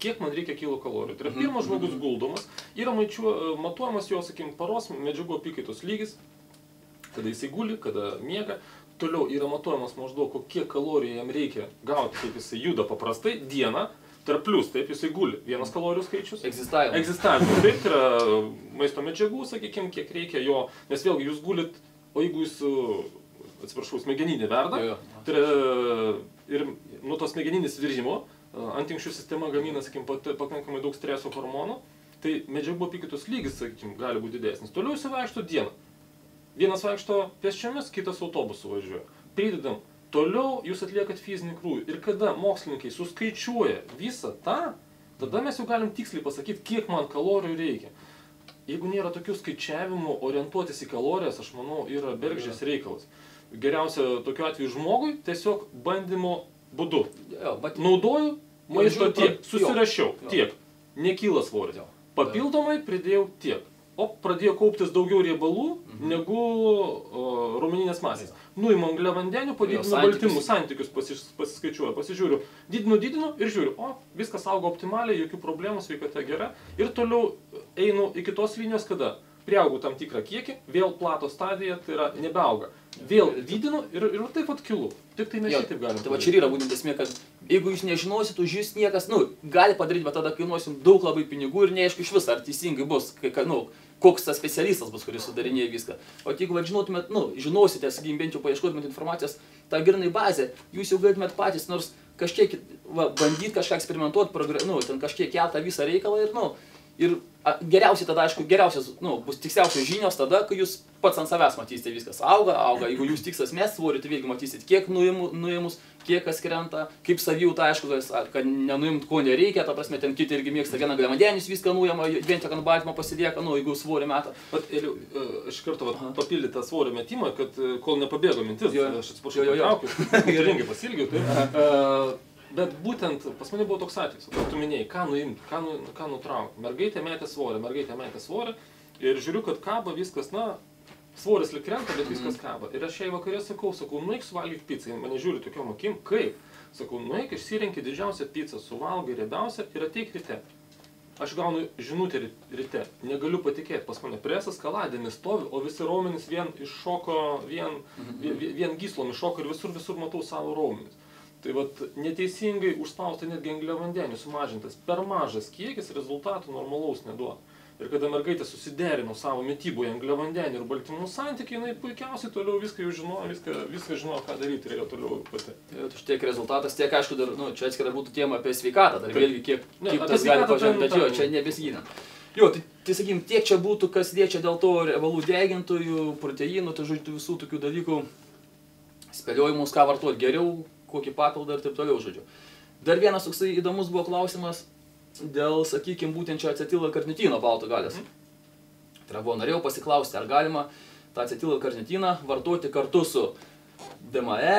kiek man reikia kilokalorijų. Tai yra pirmas žmogus guldomas, yra matuojamas jo, sakykim, paros medžiagų apykaitos lygis, kada jisai guli, kada miega. Toliau yra matuojamas maždaug, kiek kalorijų jam reikia gauti, kaip jisai juda paprastai, dieną, tai yra plius, taip, jisai guli. Vienas kalorijų skaičius. Egzistavimas. Taip, tai yra maisto medžiagų, sakykim, kiek reikia jo, nes vėlgi jūs gulit, o jeigu jūs, atsiprašau, smegeninį verda, tai yra ir nuo to smegeninis viržimo, antinkščių sistema gamina, sakykim, pakankamai daug streso hormonų, tai medžiagų apykaitos lygis, sakykim, gali būti didesnis. Toliau jisai vaikšto dieną. Vienas vaikšto pėsčiomis, kitas autobusu važiuoja. Pridedam, toliau jūs atliekat fizinį krūvį. Ir kada mokslininkai suskaičiuoja visą tą, tada mes jau galim tiksliai pasakyti, kiek man kalorijų reikia. Jeigu nėra tokių skaičiavimų, orientuotis į kalorijas, aš manau, yra bergždžias reikalas. Geriausia tokiu atveju žmogui tiesiog bandymo būdu. Naudoju maisto tiek, susirašiau tiek, nekyla svoris. Papildomai pridėjau tiek. O pradėjo kauptis daugiau riebalų negu raumeninės masės. Nuimu angliavandenių, padidinu baltymų santykius, pasiskaičiuoju, pasižiūriu, didinu ir žiūriu, viskas auga optimaliai, jokių problemų, sveikata gera. Ir toliau einu iki tos linijos, kada priaugu tam tikrą kiekį, vėl plato stadija, tai yra nebeauga. Vėl didinu ir taip pat kilu. Tik tai mes šitaip galim. Tai va čia yra būtent esmė, kad jeigu jūs nežinosit, už jūs niekas, gali padaryti, bet tada kainuosim daug labai pinigų ir neaišku iš vis, ar teisingai bus, koks tas specialistas bus, kuris sudarinėja viską. O jeigu žinotumėt, žinosite, sakykim, bent jau paieškotumėt informacijos, tą grynai bazę, jūs jau galėtumėt patys, nors kažkiek bandyti kažką eksperimentuoti, ten kažkiek keltą visą reikalą ir geriausiai tada, aišku, bus tiksliausios žinios tada, kai jūs pats ant savęs matysite, viskas auga, jeigu jūs tikslas mest svorį, tai vėlgi matysite, kiek nuėmus, kiek kas krenta, kaip savijauta, aišku, kad nenuimt ko nereikia, ta prasme, ten kiti irgi mėgsta vieną angliavandenius, viską nuėma, vien tik ant baltymo pasilieka, jeigu svorį meta. Aš kartu papildyti tą svorio metimą, kad kol nepabėgo mintis, aš atsiprašau, patraukiu, ringai pasilgiu, bet būtent pas mane buvo toks atvejis, kad tu minėjai, ką nuimti, ką nutraukti. Mergaitė metė svorį ir žiūriu, kad kaba viskas, svoris lik krenta, bet viskas kaba. Ir aš jai vakarė sakau, nueik suvalgyk pizzą, mane žiūri tokiom akim, kaip? Sakau, nueik, išsirenki didžiausią pizzą, suvalgai riebiausią ir ateik ryte. Aš gaunu žinutę ryte, negaliu patikėti, pas mane presas kaladėmis stovi, o visi raumenys vien iššoko, vien gyslom iššoko ir visur matau savo raumenis. Tai vat neteisingai užspausta netgi angliavandenių sumažintas per mažas kiekis rezultatų normalaus neduoda. Ir kada mergaitė susiderino savo mityboje angliavandenių ir baltymų santykį, jinai puikiausiai toliau viską jau žinojo, viską žinojo, ką daryti reikia toliau pati. Tiek rezultatas, tiek aišku, dar, čia atskira būtų tema apie sveikatą, dar vėlgi kiek tas gali pažengti, bet čia nebesiginam. Tai sakykim, tiek čia būtų, kas liečia dėl to riebalų degintojų, proteinų, tai žodžiu visų tokių dalykų, spėliojimus, ką vartoti geriau, kokį papildą ir taip toliau, žodžiu. Dar vienas toksai įdomus buvo klausimas dėl, sakykime, būtent čia acetilkarnitino balto galės. Tai buvo, norėjau pasiklausti, ar galima tą acetilkarnitiną vartoti kartu su DME,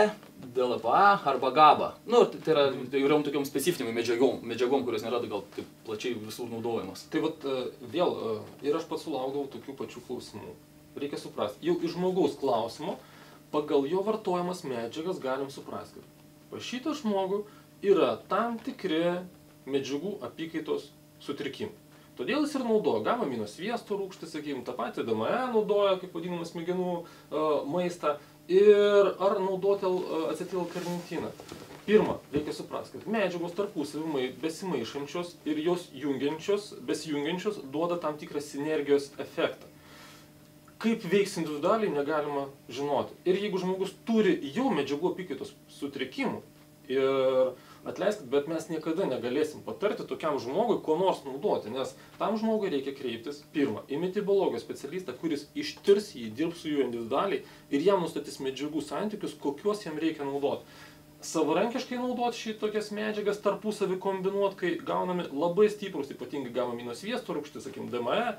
DLPA arba GABA. Tai yra tokiom specifinėm medžiagom, kurios nėra gal taip plačiai visur naudojamas. Tai vat vėl, ir aš pats sulaukdavau tokių pačių klausimų. Reikia suprasti, jau iš žmogaus klausimo, pagal jo vartojamas medžiagas galim suprasti, kad pas šitą žmogų yra tam tikri medžiagų apykaitos sutrikimai. Todėl jis ir naudoja gamamino sviesto rūgštį, sakykime, tą patį DME naudoja, kaip vadinamą smegenų maistą, ir ar naudoti acetilkarnitiną. Pirma, reikia suprasti, kad medžiagos tarpusavy besimaišančios ir jos besijungiančios duoda tam tikrą sinergijos efektą. Kaip veiks individualiai negalima žinoti. Ir jeigu žmogus turi jau medžiagų apykaitos sutrikimų ir Atleiskit, bet mes niekada negalėsim patarti tokiam žmogui, ko nors naudoti, nes tam žmogui reikia kreiptis, pirma, į mitibologijos specialistą, kuris ištirs jį, dirbs su juo individualiai ir jam nustatys medžiagų santykius, kokiuos jam reikia naudoti. Savarankiškai naudoti šitokias medžiagas, tarpusavį kombinuoti, kai gaunami labai stiprus, ypatingai gamamino sviesto rūgštis, sakykim, DME,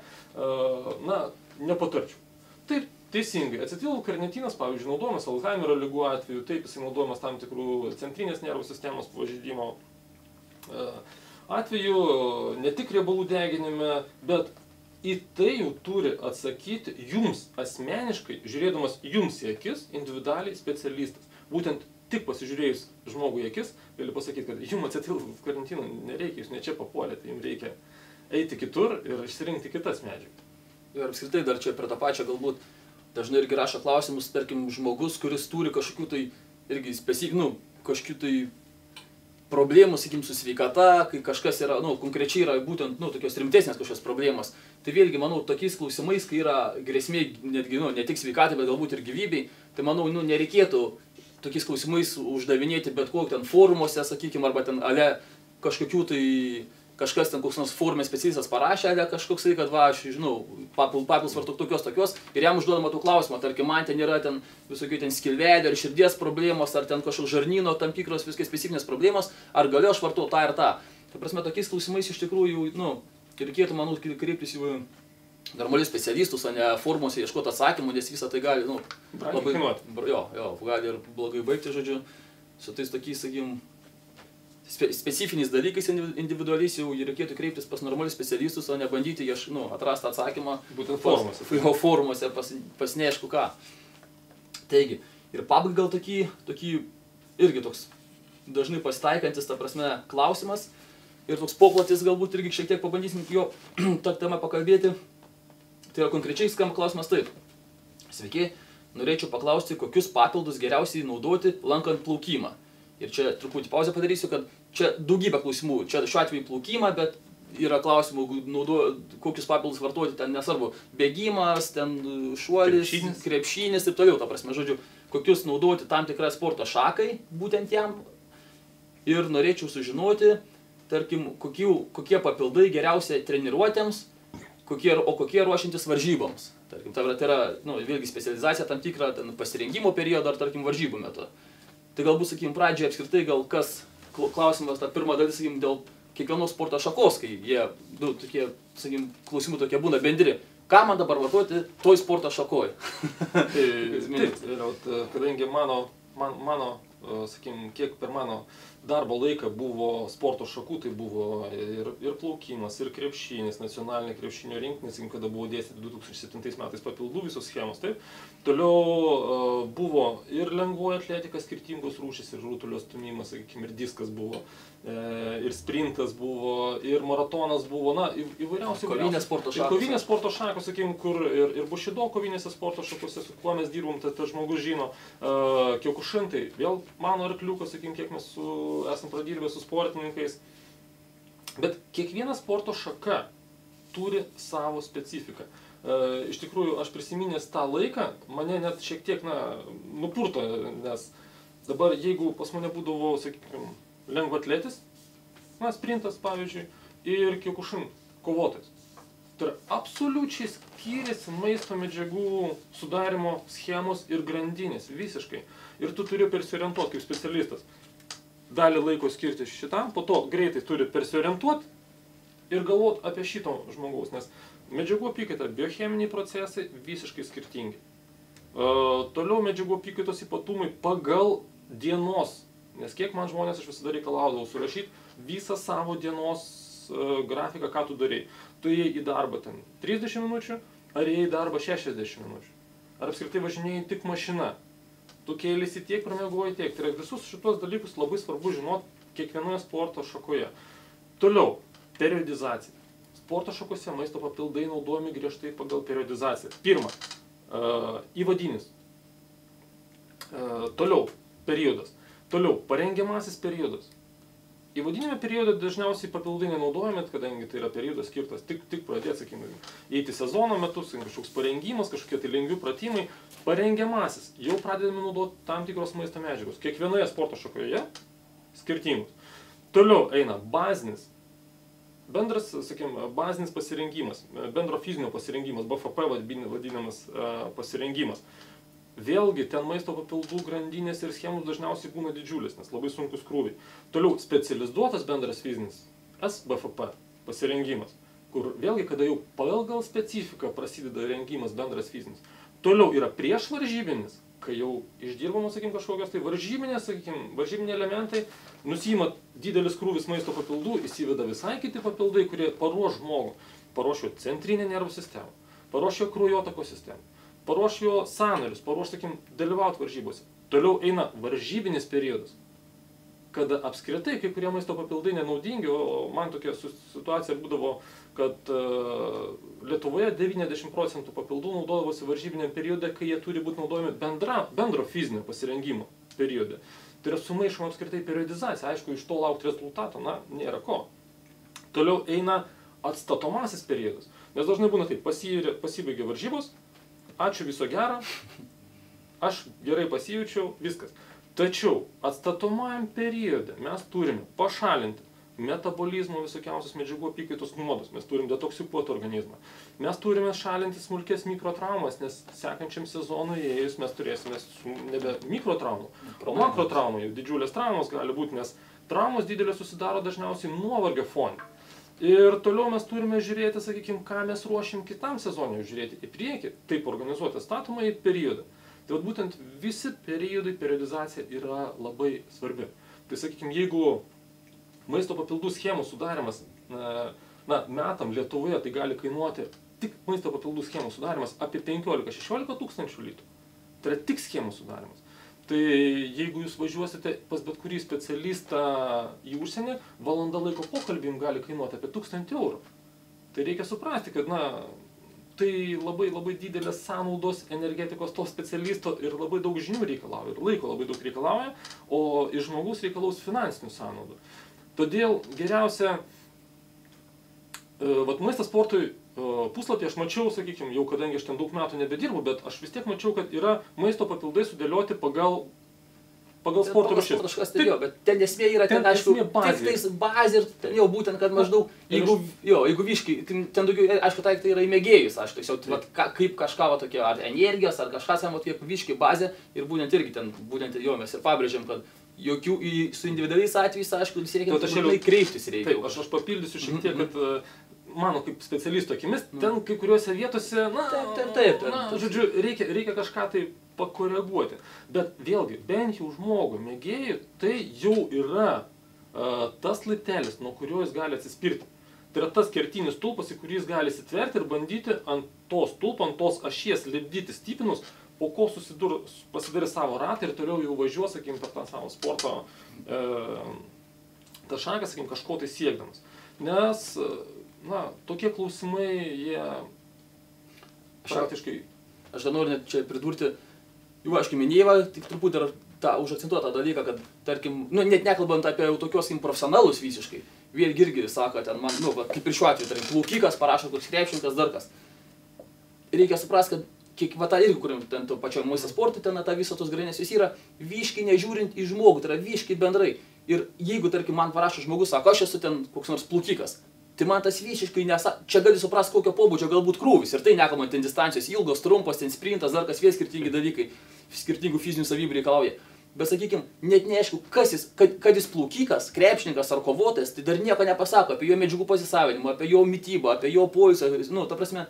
nepatarčiau. Taip, teisingai, acetilkarnitinas, pavyzdžiui, naudojamas Alzheimerio ligų atveju, taip jisai naudojamas tam tikrų centrinės nervų sistemos pažeidimo atveju, ne tik riebalų deginime, bet į tai jau turi atsakyti jums asmeniškai, žiūrėdamas jums į akis, individualiai specialistas. Būtent tik pasižiūrėjus žmogui į akis, gali pasakyti, kad jums acetilkarnitino nereikia, jūs ne čia papuolėte, jums reikia eiti kitur ir išsirinkti kitas medžiagas. Ir apskritai dar čia prie tą pačią galbūt dažnai irgi rašo klausimus, tarkim, žmogus, kuris turi kažkokių tai irgi kažkokių tai problemų, sakykim, su sveikata, kai kažkas yra, konkrečiai yra būtent, tokios rimtesnės kažkokios problemos. Tai vėlgi, manau, tokiais klausimais, kai yra grėsmė netgi, ne tik sveikatai, bet galbūt ir gyvybei, tai manau, nereikėtų tokiais klausimais uždavinėti bet kokio ten forumuose, sakykim, arba ten kažkokių tai kažkas ten koks nors forume specialistas parašė, kažkoksai, kad va, aš žinau, papildus vartok tokios, ir jam užduodama tų klausimą, tarkim, man ten yra ten visokių ten skilvedė ar širdies problemos, ar ten kažkoks žarnyno tam tikros viskas specifinės problemos, ar galiu aš vartoti tą ir tą. Tai prasme, tokiais klausimais iš tikrųjų, reikėtų, manau, kreiptis į normalius specialistus, o ne forumuose ieškoti atsakymų, nes visą tai gali, labai gali ir blogai baigti, žodžiu, su tais tokiais, sakykim, specifiniais dalykais individualiais jau reikėtų kreiptis pas normalius specialistus, o ne bandyti atrasti atsakymą būtent forumuose pas neaišku ką. Taigi, ir pabaigai gal tokį irgi toks dažnai pasitaikantis, ta prasme, klausimas ir toks poplotis galbūt irgi šiek tiek pabandysim jo tą temą pakalbėti. Tai yra konkrečiai skamba klausimas taip. Sveiki, norėčiau paklausti, kokius papildus geriausiai naudoti lankant plaukimą. Ir čia truputį pauzę padarysiu, kad čia daugybė klausimų, čia šiuo atveju plaukimą, bet yra klausimų, kokius papildus vartoti, ten nesvarbu, bėgimas, ten šuolis, krepšinis ir toliau, ta prasme, žodžiu, kokius naudoti tam tikrą sporto šakai, būtent jam. Ir norėčiau sužinoti, tarkim, kokie papildai geriausia treniruotėms, kokie ruošiantis varžyboms. Tarkim, tai yra, vėlgi specializacija tam tikrą pasirengimo periodą ar, tarkim, varžybų metu. Tai galbūt, sakykim, pradžioje apskritai klausimas, ta pirma dalis, sakykim, dėl kiekvienos sporto šakos, kai jie, tokie, sakykim, klausimų tokie būna bendri. Ką man dabar vartoti toj sporto šakoj? Taip, kadangi mano, sakykim, kiek per mano darbo laiką buvo sporto šakų, tai buvo ir plaukimas, ir krepšinis, nacionalinė krepšinio rinktinė, kada buvo dėstyti 2007 metais papildų visos schemos, taip. Toliau buvo ir lengvoji atletika, skirtingos rūšys, ir rutulio stūmimas, sakykime, ir diskas buvo, ir sprintas buvo, ir maratonas buvo, įvairiausiai. Kovinės sporto šakos. Kovinės sporto šakos, sakykime, kur ir bušido kovinėse sporto šakose, su kuo mes dirbom, tas žmogus žino, kiokušintai, vėl mano arkliukas, sakykime, kiek mes esam pradirbę su sportininkais. Bet kiekviena sporto šaka turi savo specifiką. Iš tikrųjų, aš prisiminęs tą laiką, mane net šiek tiek, nupurto, nes dabar, jeigu pas mane būdavo, sakykime, lengvaatletis, sprintas, pavyzdžiui, ir kiokušin kovotojas. Tai yra absoliučiai skiriasi maisto medžiagų sudarimo schemos ir grandinės, visiškai. Ir tu turi persiorientuoti kaip specialistas. Dalį laiko skirti šitam, po to greitai turi persiorientuoti ir galvoti apie šito žmogaus, nes medžiagų apykaita, biocheminiai procesai visiškai skirtingi. Toliau medžiagų apykaitos ypatumai pagal dienos, nes kiek man žmonės aš visada reikalaudavau surašyti visą savo dienos grafiką, ką tu darei. Tu ėjai į darbą ten 30 minučių, ar ėjai į darbą 60 minučių. Ar apskritai važinėjai tik mašina. Tu kėlėsi tiek, pramiegoji tiek. Tai yra visus šitos dalykus labai svarbu žinoti kiekvienoje sporto šakoje. Toliau, periodizacija. Sporto šakose maisto papildai naudojami griežtai pagal periodizaciją. Pirma, įvadinis. Toliau, periodas. Toliau, parengiamasis periodas. Įvadinėme periode dažniausiai papildai nenaudojame, kadangi tai yra periodas skirtas tik pradėti, sakykime, eiti sezono metu, kažkoks parengimas, kažkokie tai lengvi pratimai. Parengiamasis. Jau pradedame naudoti tam tikros maisto medžiagos. Kiekvienoje sporto šakoje skirtingus. Toliau eina bazinis, bendras, sakykime, bazinis pasirengimas, bendro fizinio pasirengimas, BFP vadinamas pasirengimas. Vėlgi, ten maisto papildų grandinės ir schemos dažniausiai būna didžiulės, nes labai sunkus krūviai. Toliau, specializuotas bendras fizinis SBFP pasirengimas, kur vėlgi, kada jau pagal specifiką prasideda rengimas bendras fizinis. Toliau yra prieš varžybinis, kai jau išdirbamos, sakykime, kažkokios tai varžybinės, sakykime, varžybiniai elementai, nusima didelis krūvis maisto papildų, įsiveda visai kiti papildai, kurie paruoš žmogų, paruoš jo centrinę nervų sistemą, paruoš jo kraujotakos sistemą, paruoš jo sąnarius, paruoš, sakykime, dalyvauti varžybose. Toliau eina varžybinis periodas, kada apskritai kai kurie maisto papildai nenaudingi, o man tokia situacija būdavo, kad Lietuvoje 90% papildų naudodavosi varžybiniam periode, kai jie turi būti naudojami bendro fizinio pasirengimo periode. Tai yra sumaišoma apskritai periodizacija, aišku, iš to laukti rezultato, na, nėra ko. Toliau eina atstatomasis periodas, nes dažnai būna taip, pasibaigia varžybos, ačiū viso gero, aš gerai pasijaučiau, viskas. Tačiau atstatomajam periode mes turime pašalinti metabolizmo visokiausios medžiagų apykaitos nuodus, mes turim detoksikuoti organizmą, mes turime šalinti smulkės mikrotraumas, nes sekančiam sezonui įėjus mes turėsime nebe mikrotraumų, o makrotraumų, jau didžiulės traumos gali būti, nes traumos didelės susidaro dažniausiai nuovargio fone. Ir toliau mes turime žiūrėti, sakykime, ką mes ruošim kitam sezonui, žiūrėti į priekį, taip organizuoti statomąjį periodą. Tai būtent visi periodai, periodizacija yra labai svarbi. Tai sakykime, jeigu maisto papildų schemų sudarimas metam Lietuvoje, tai gali kainuoti tik maisto papildų schemų sudarimas apie 15–16 tūkstančių litų. Tai yra tik schemų sudarimas. Tai jeigu jūs važiuosite pas bet kurį specialistą į užsienį, valanda laiko pokalbį jums gali kainuoti apie 1000 eurų. Tai reikia suprasti, kad tai labai didelės sąnaudos energetikos to specialisto ir labai daug žinių reikalauja, ir laiko labai daug reikalauja, o iš žmogus reikalaus finansinių sąnaudų. Todėl geriausia, maistas sportui puslapį aš mačiau, sakykime, jau kadangi aš ten daug metų nebedirbu, bet aš vis tiek mačiau, kad yra maisto papildai sudėlioti pagal sporto rūšis. Bet ten esmė yra, ten aišku, tik tais bazė ir ten jau būtent, kad maždaug, jeigu viškai, ten daugiau, aišku, tai yra į mėgėjus, aišku, tiesiog kaip kažką va tokia, ar energijos, ar kažkas, kaip viškai bazė ir būtent irgi ten, būtent jo mes ir pabrėžiam, kad jokių su individualiais atvejais, aišku, visi reikia kreiptis reikia. Taip, aš papildysiu šiek tiek, kad mano kaip specialisto akimis, ten kai kuriuose vietose, žodžiu, reikia kažką tai pakoreguoti. Bet vėlgi, bent jau žmogui, mėgėjui, tai jau yra tas laiptelis, nuo kurio jis gali atsispirti. Tai yra tas kertinis stulpas, į kurį jis gali įsitverti ir bandyti ant to stulpo, ant tos ašies lipdyti stipinus, po ko pasidarė savo ratą ir toliau jau važiuos, sakykim, per tą savo sporto tą šaką, sakykim, kažko tai siekdamas. Nes, tokie klausimai, jie praktiškai... Aš dar noriu net čia pridurti, jau aišku minėjau, tik turbūt dar tą užakcentuotą dalyką, kad, tarkim, net nekalbant apie jau tokios profesionalus visiškai, vėlgi irgi sako, ten man, kaip ir šiuo atveju, tarkim, plaukikas parašo, koks krepšininkas, dar kas. Reikia suprasti, kad tą irgi, kuriam ten to pačio maisto sportui, ten ta visos tos grandinės, jis yra viškai nežiūrint į žmogų, tai yra viškai bendrai. Ir jeigu, tarkim, man parašo žmogus, sako, aš esu ten koks nors plaukikas, tai man tas visiškai čia gali suprasti, kokio pobūdžio galbūt krūvis. Ir tai nekalbant ten distancijos ilgos, trumpos, ten sprintas, dar kas vėl skirtingi dalykai, skirtingų fizinių savybių reikalauja. Bet sakykime, net neaišku, kad jis plaukikas, krepšininkas ar kovotojas, tai dar nieko nepasako apie jo medžiagų pasisavinimą, apie jo mitybą, apie jo poilsio, ta prasme,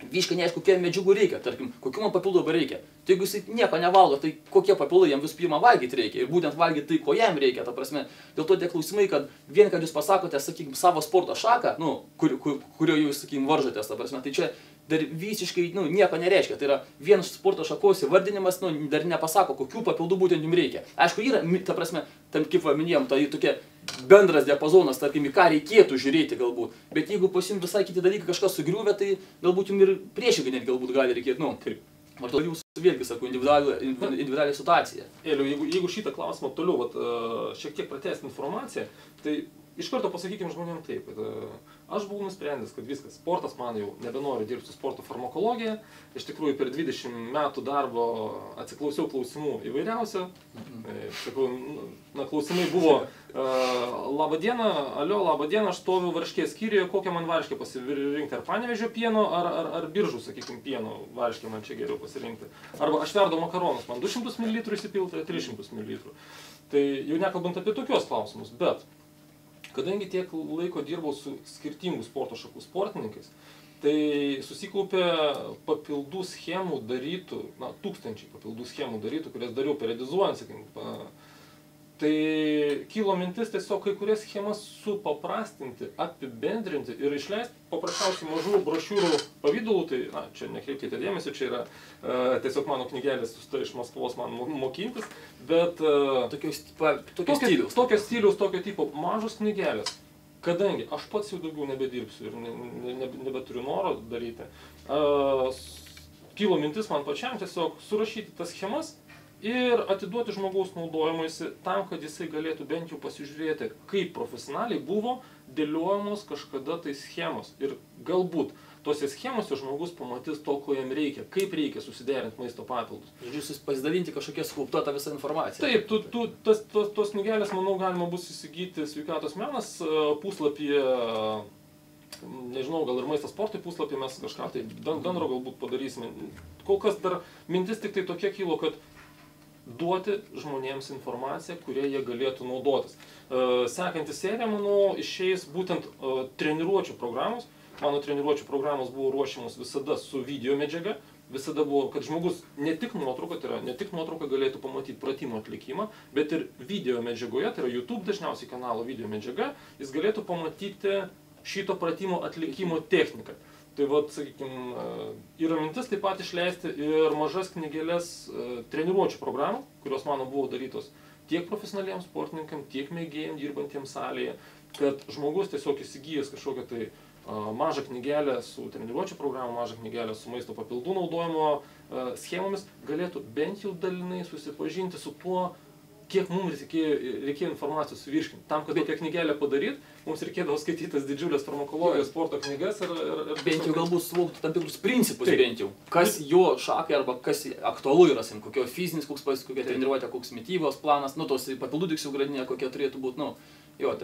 viškai neaišku, kokie medžiagų reikia, tarkim, kokių man papildų dabar reikia. Tai jeigu jisai nieko nevalgo, tai kokie papildai jam visų pirma valgyti reikia ir būtent valgyti tai, ko jam reikia, ta prasme. Dėl to tie klausimai, kad vien, kad jūs pasakote, sakykime, savo sporto šaką, kurio jūs, sakykime, varžotės, ta prasme, tai čia dar visiškai, nieko nereiškia. Tai yra vienas sporto šakos įvardinimas, dar nepasako, kokių papildų būtent jums reikia. Aišku, yra, ta prasme, tam, kaip minėjom, tai tokia bendras diapazonas, tarkim, į ką reikėtų žiūrėti galbūt. Bet jeigu pas jums visai kiti dalykai kažkas sugriuvę, tai galbūt jums ir priešingai net galbūt gali reikėti, maždaug jūs vėlgi, sakau, individualią situaciją. Jeigu šitą klausimą toliau šiek tiek pratęsti informaciją, tai iš karto pasakykim žmonėm taip, kad aš buvau nusprendęs, kad viskas, sportas man jau nebenoriu dirbti su sporto farmakologija. Iš tikrųjų, per 20 metų darbo atsiklausiau klausimų įvairiausių. Sakau, klausimai buvo, laba diena, alio, laba diena, aš stoviu varškės skyriuje, kokią man varškę pasirinkti, ar Panevėžio pieno, ar Biržų, sakykim, pieno varškę man čia geriau pasirinkti. Arba aš verdau makaronus, man 200 ml įsipilta, 300 ml. Tai jau nekalbant apie tokios klausimus, bet kadangi tiek laiko dirbau su skirtingų sporto šakų sportininkais, tai susikaupė papildų schemų darytų, tūkstančiai papildų schemų darytų, kurias dariau periodizuojant, sakykim. Tai kilo mintis tiesiog kai kurias schemas supaprastinti, apibendrinti ir išleisti paprasčiausiai mažų brošiūrų pavidalų. Tai, čia nekreipkite dėmesio, čia yra tiesiog mano knygelės iš Maskvos man mokintis, bet tokio stiliaus, tokio tipo mažos knygelės. Kadangi aš pats jau daugiau nebedirbsiu ir nebeturiu noro daryti, kilo mintis man pačiam tiesiog surašyti tas schemas ir atiduoti žmogaus naudojimuisi tam, kad jisai galėtų bent jau pasižiūrėti, kaip profesionaliai buvo dėliojamos kažkada tai schemos. Ir galbūt tose schemose žmogus pamatys to, ko jam reikia, kaip reikia susiderinti maisto papildus. Žodžiu, pasidalinti kažkokia sukaupta visą informaciją. Taip, tos knygelės, manau, galima bus įsigyti Sveikatos menas puslapyje, nežinau, gal ir Maistas sportui puslapyje mes kažką tai bendro galbūt padarysime. Kol kas dar mintis tik tai tokia kilo, kad duoti žmonėms informaciją, kurie jie galėtų naudotis. Sekanti serija, manau, išeis būtent treniruočių programos. Mano treniruočių programos buvo ruošiamos visada su video medžiaga. Visada buvo, kad žmogus ne tik nuotrauką galėtų pamatyti pratimo atlikimą, bet ir video medžiagoje, tai yra YouTube dažniausiai kanalo video medžiaga, jis galėtų pamatyti šito pratimo atlikimo techniką. Tai vat, sakykime, yra mintis taip pat išleisti ir mažas knygelės treniruočių programų, kurios mano buvo darytos tiek profesionaliems sportininkams, tiek mėgėjams dirbantiems salėje, kad žmogus tiesiog įsigijęs kažkokią tai mažą knygelę su treniruočių programų, mažą knygelę su maisto papildų naudojimo schemomis, galėtų bent jau dalinai susipažinti su tuo, kiek mums reikėjo informacijos suvirškinti. Tam, kad tokią knygelę padaryti, mums reikėdavo skaityti tas didžiulės farmakologijos sporto knygas ir bent jau galbūt suvokti tam tikrus principus bent jau. Kas jo šakai arba kas aktualu yra, kokio fizinis, kokia treniruotė, koks mitybos planas, tos papildų tiksliau grandinė, kokia turėtų būti,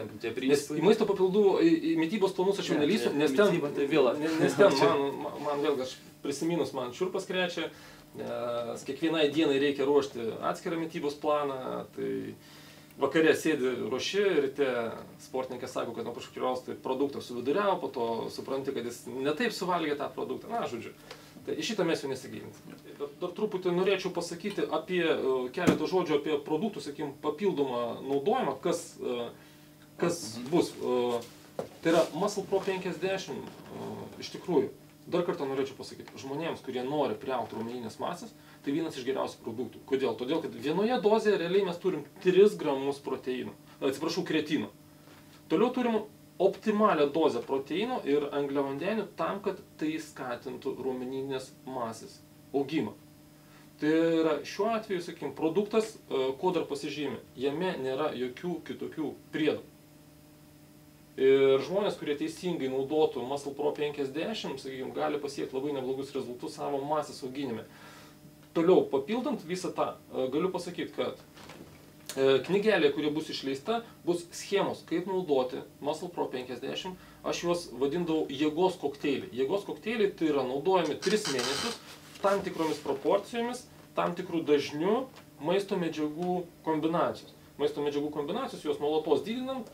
ten tie principai. Į maisto papildų, į mitybos planus aš jau nelysiu, nes ten man vėlgi, aš prisiminus, man šiurpas krečia. Nes kiekvienai dienai reikia ruošti atskirą mitybos planą, tai vakare sėdi ruoši, ryte sportininkas sako, kad nuo kažkokios tai produktą suviduriavo, po to supranti, kad jis netaip suvalgė tą produktą, žodžiu. Tai į šitą mes jau nesigilinti. Dar truputį norėčiau pasakyti apie keletą žodžių apie produktų, sakykim, papildomą naudojimą, kas bus. Tai yra Muscle Pro 50, iš tikrųjų. Dar kartą norėčiau pasakyti, žmonėms, kurie nori priaugti raumeninės masės, tai vienas iš geriausių produktų. Kodėl? Todėl, kad vienoje dozėje realiai mes turim 3 gramus kretino. Toliau turim optimalią dozę proteino ir angliavandenių tam, kad tai skatintų raumeninės masės augimą. Tai yra šiuo atveju, sakykim, produktas, ko dar pasižymi, jame nėra jokių kitokių priedų. Ir žmonės, kurie teisingai naudotų Muscle Pro 50, sakykime, gali pasiekti labai neblogus rezultatus savo masės auginime. Toliau, papildant visą tą, galiu pasakyti, kad knygelė, kuri bus išleista, bus schemos, kaip naudoti Muscle Pro 50. Aš juos vadindavau jėgos kokteiliai. Jėgos kokteiliai tai yra naudojami 3 mėnesius tam tikromis proporcijomis, tam tikrų dažnių maisto medžiagų kombinacijos. Maisto medžiagų kombinacijos, juos nuolatos didinant.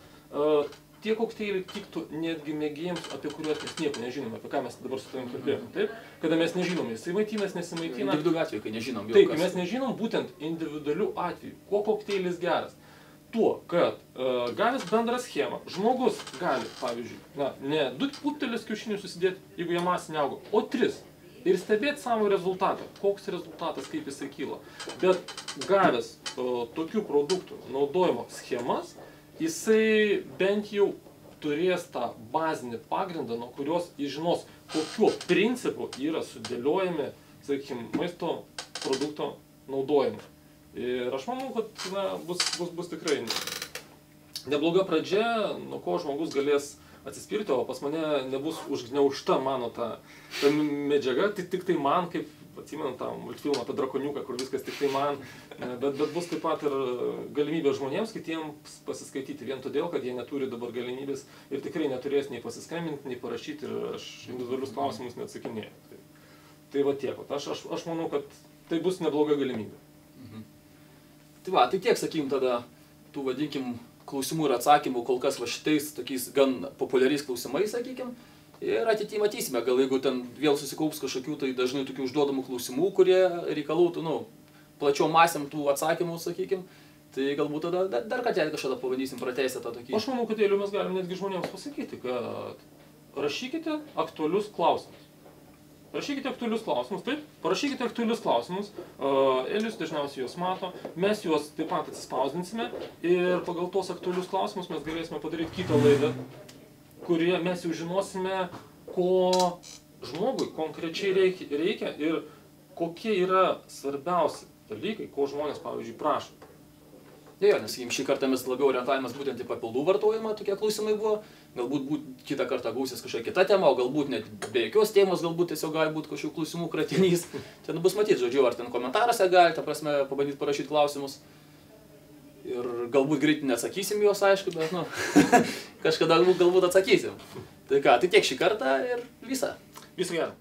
Tie kokteiliai tiktų netgi mėgėjams, apie kuriuos mes nieko nežinome, apie ką mes dabar su tavim kalbėjome, taip? Kada mes nežinome, jisai maitinasi, nesimaitina. Individualių atvejų, kai nežinom. Taip, mes nežinom būtent individualių atvejų. Kuo kokteilis geras? Tuo, kad gavęs bendrą schemą, žmogus gali, pavyzdžiui, ne 2 putelius kiaušinių susidėti, jeigu jie masė neaugo, o 3. Ir stebėti savo rezultatą, koks rezultatas, kaip jisai kyla. Bet gavęs tokių produktų naudojimo schemas, jisai bent jau turės tą bazinį pagrindą, nuo kurios jis žinos, kokiu principu yra sudėliojami, sakykime, maisto produkto naudojimai. Ir aš manau, kad bus tikrai nebloga pradžia, nuo ko žmogus galės atsispirti, o pas mane nebus užgniaužta mano ta medžiaga, tik tai man, kaip atsimenu tą multfilmą apie drakoniuką, kur viskas tik tai man, bet bus taip pat ir galimybė žmonėms kitiems pasiskaityti, vien todėl, kad jie neturi dabar galimybės ir tikrai neturės nei pasiskambinti, nei parašyti ir aš individualius klausimus neatsakinėju. Tai va tiek, aš manau, kad tai bus nebloga galimybė. Tai va, tai tiek, sakykim, tada tų, vadinkim, klausimų ir atsakymų kol kas va šitais tokiais gan populiariais klausimais, sakykim, ir ateityje matysime, gal jeigu ten vėl susikaups kažkokių tai dažnai tokių užduodamų klausimų, kurie reikalautų, nu, plačiau masėm tų atsakymų, sakykim, tai galbūt tada dar kartelį kažkada pabandysim pratęsti tą tokį. Aš manau, kad Eliu mes galim netgi žmonėms pasakyti, kad rašykite aktualius klausimus. Rašykite aktualius klausimus, taip, parašykite aktualius klausimus, Elius dažniausiai juos mato, mes juos taip pat atsispausdinsime ir pagal tos aktualius klausimus mes galėsime padaryti kitą laidą, kurie mes jau žinosime, ko žmogui konkrečiai reikia ir kokie yra svarbiausi dalykai, ko žmonės, pavyzdžiui, prašo. Jo, nes šį kartą mes labiau orientavomės būtent į papildų vartojimą, tokie klausimai buvo. Galbūt kitą kartą gausis kažkokia kita tema, o galbūt net be jokios temos, galbūt tiesiog gali būti kažkokių klausimų kratinys. Ten bus matyti, žodžiu, ar ten komentaruose galite, prasme, pabandyti parašyti klausimus. Ir galbūt greitai neatsakysim juos, aišku, bet, nu, kažkada galbūt atsakysim. Tai ką, tai tiek šį kartą ir visą. Viso gero.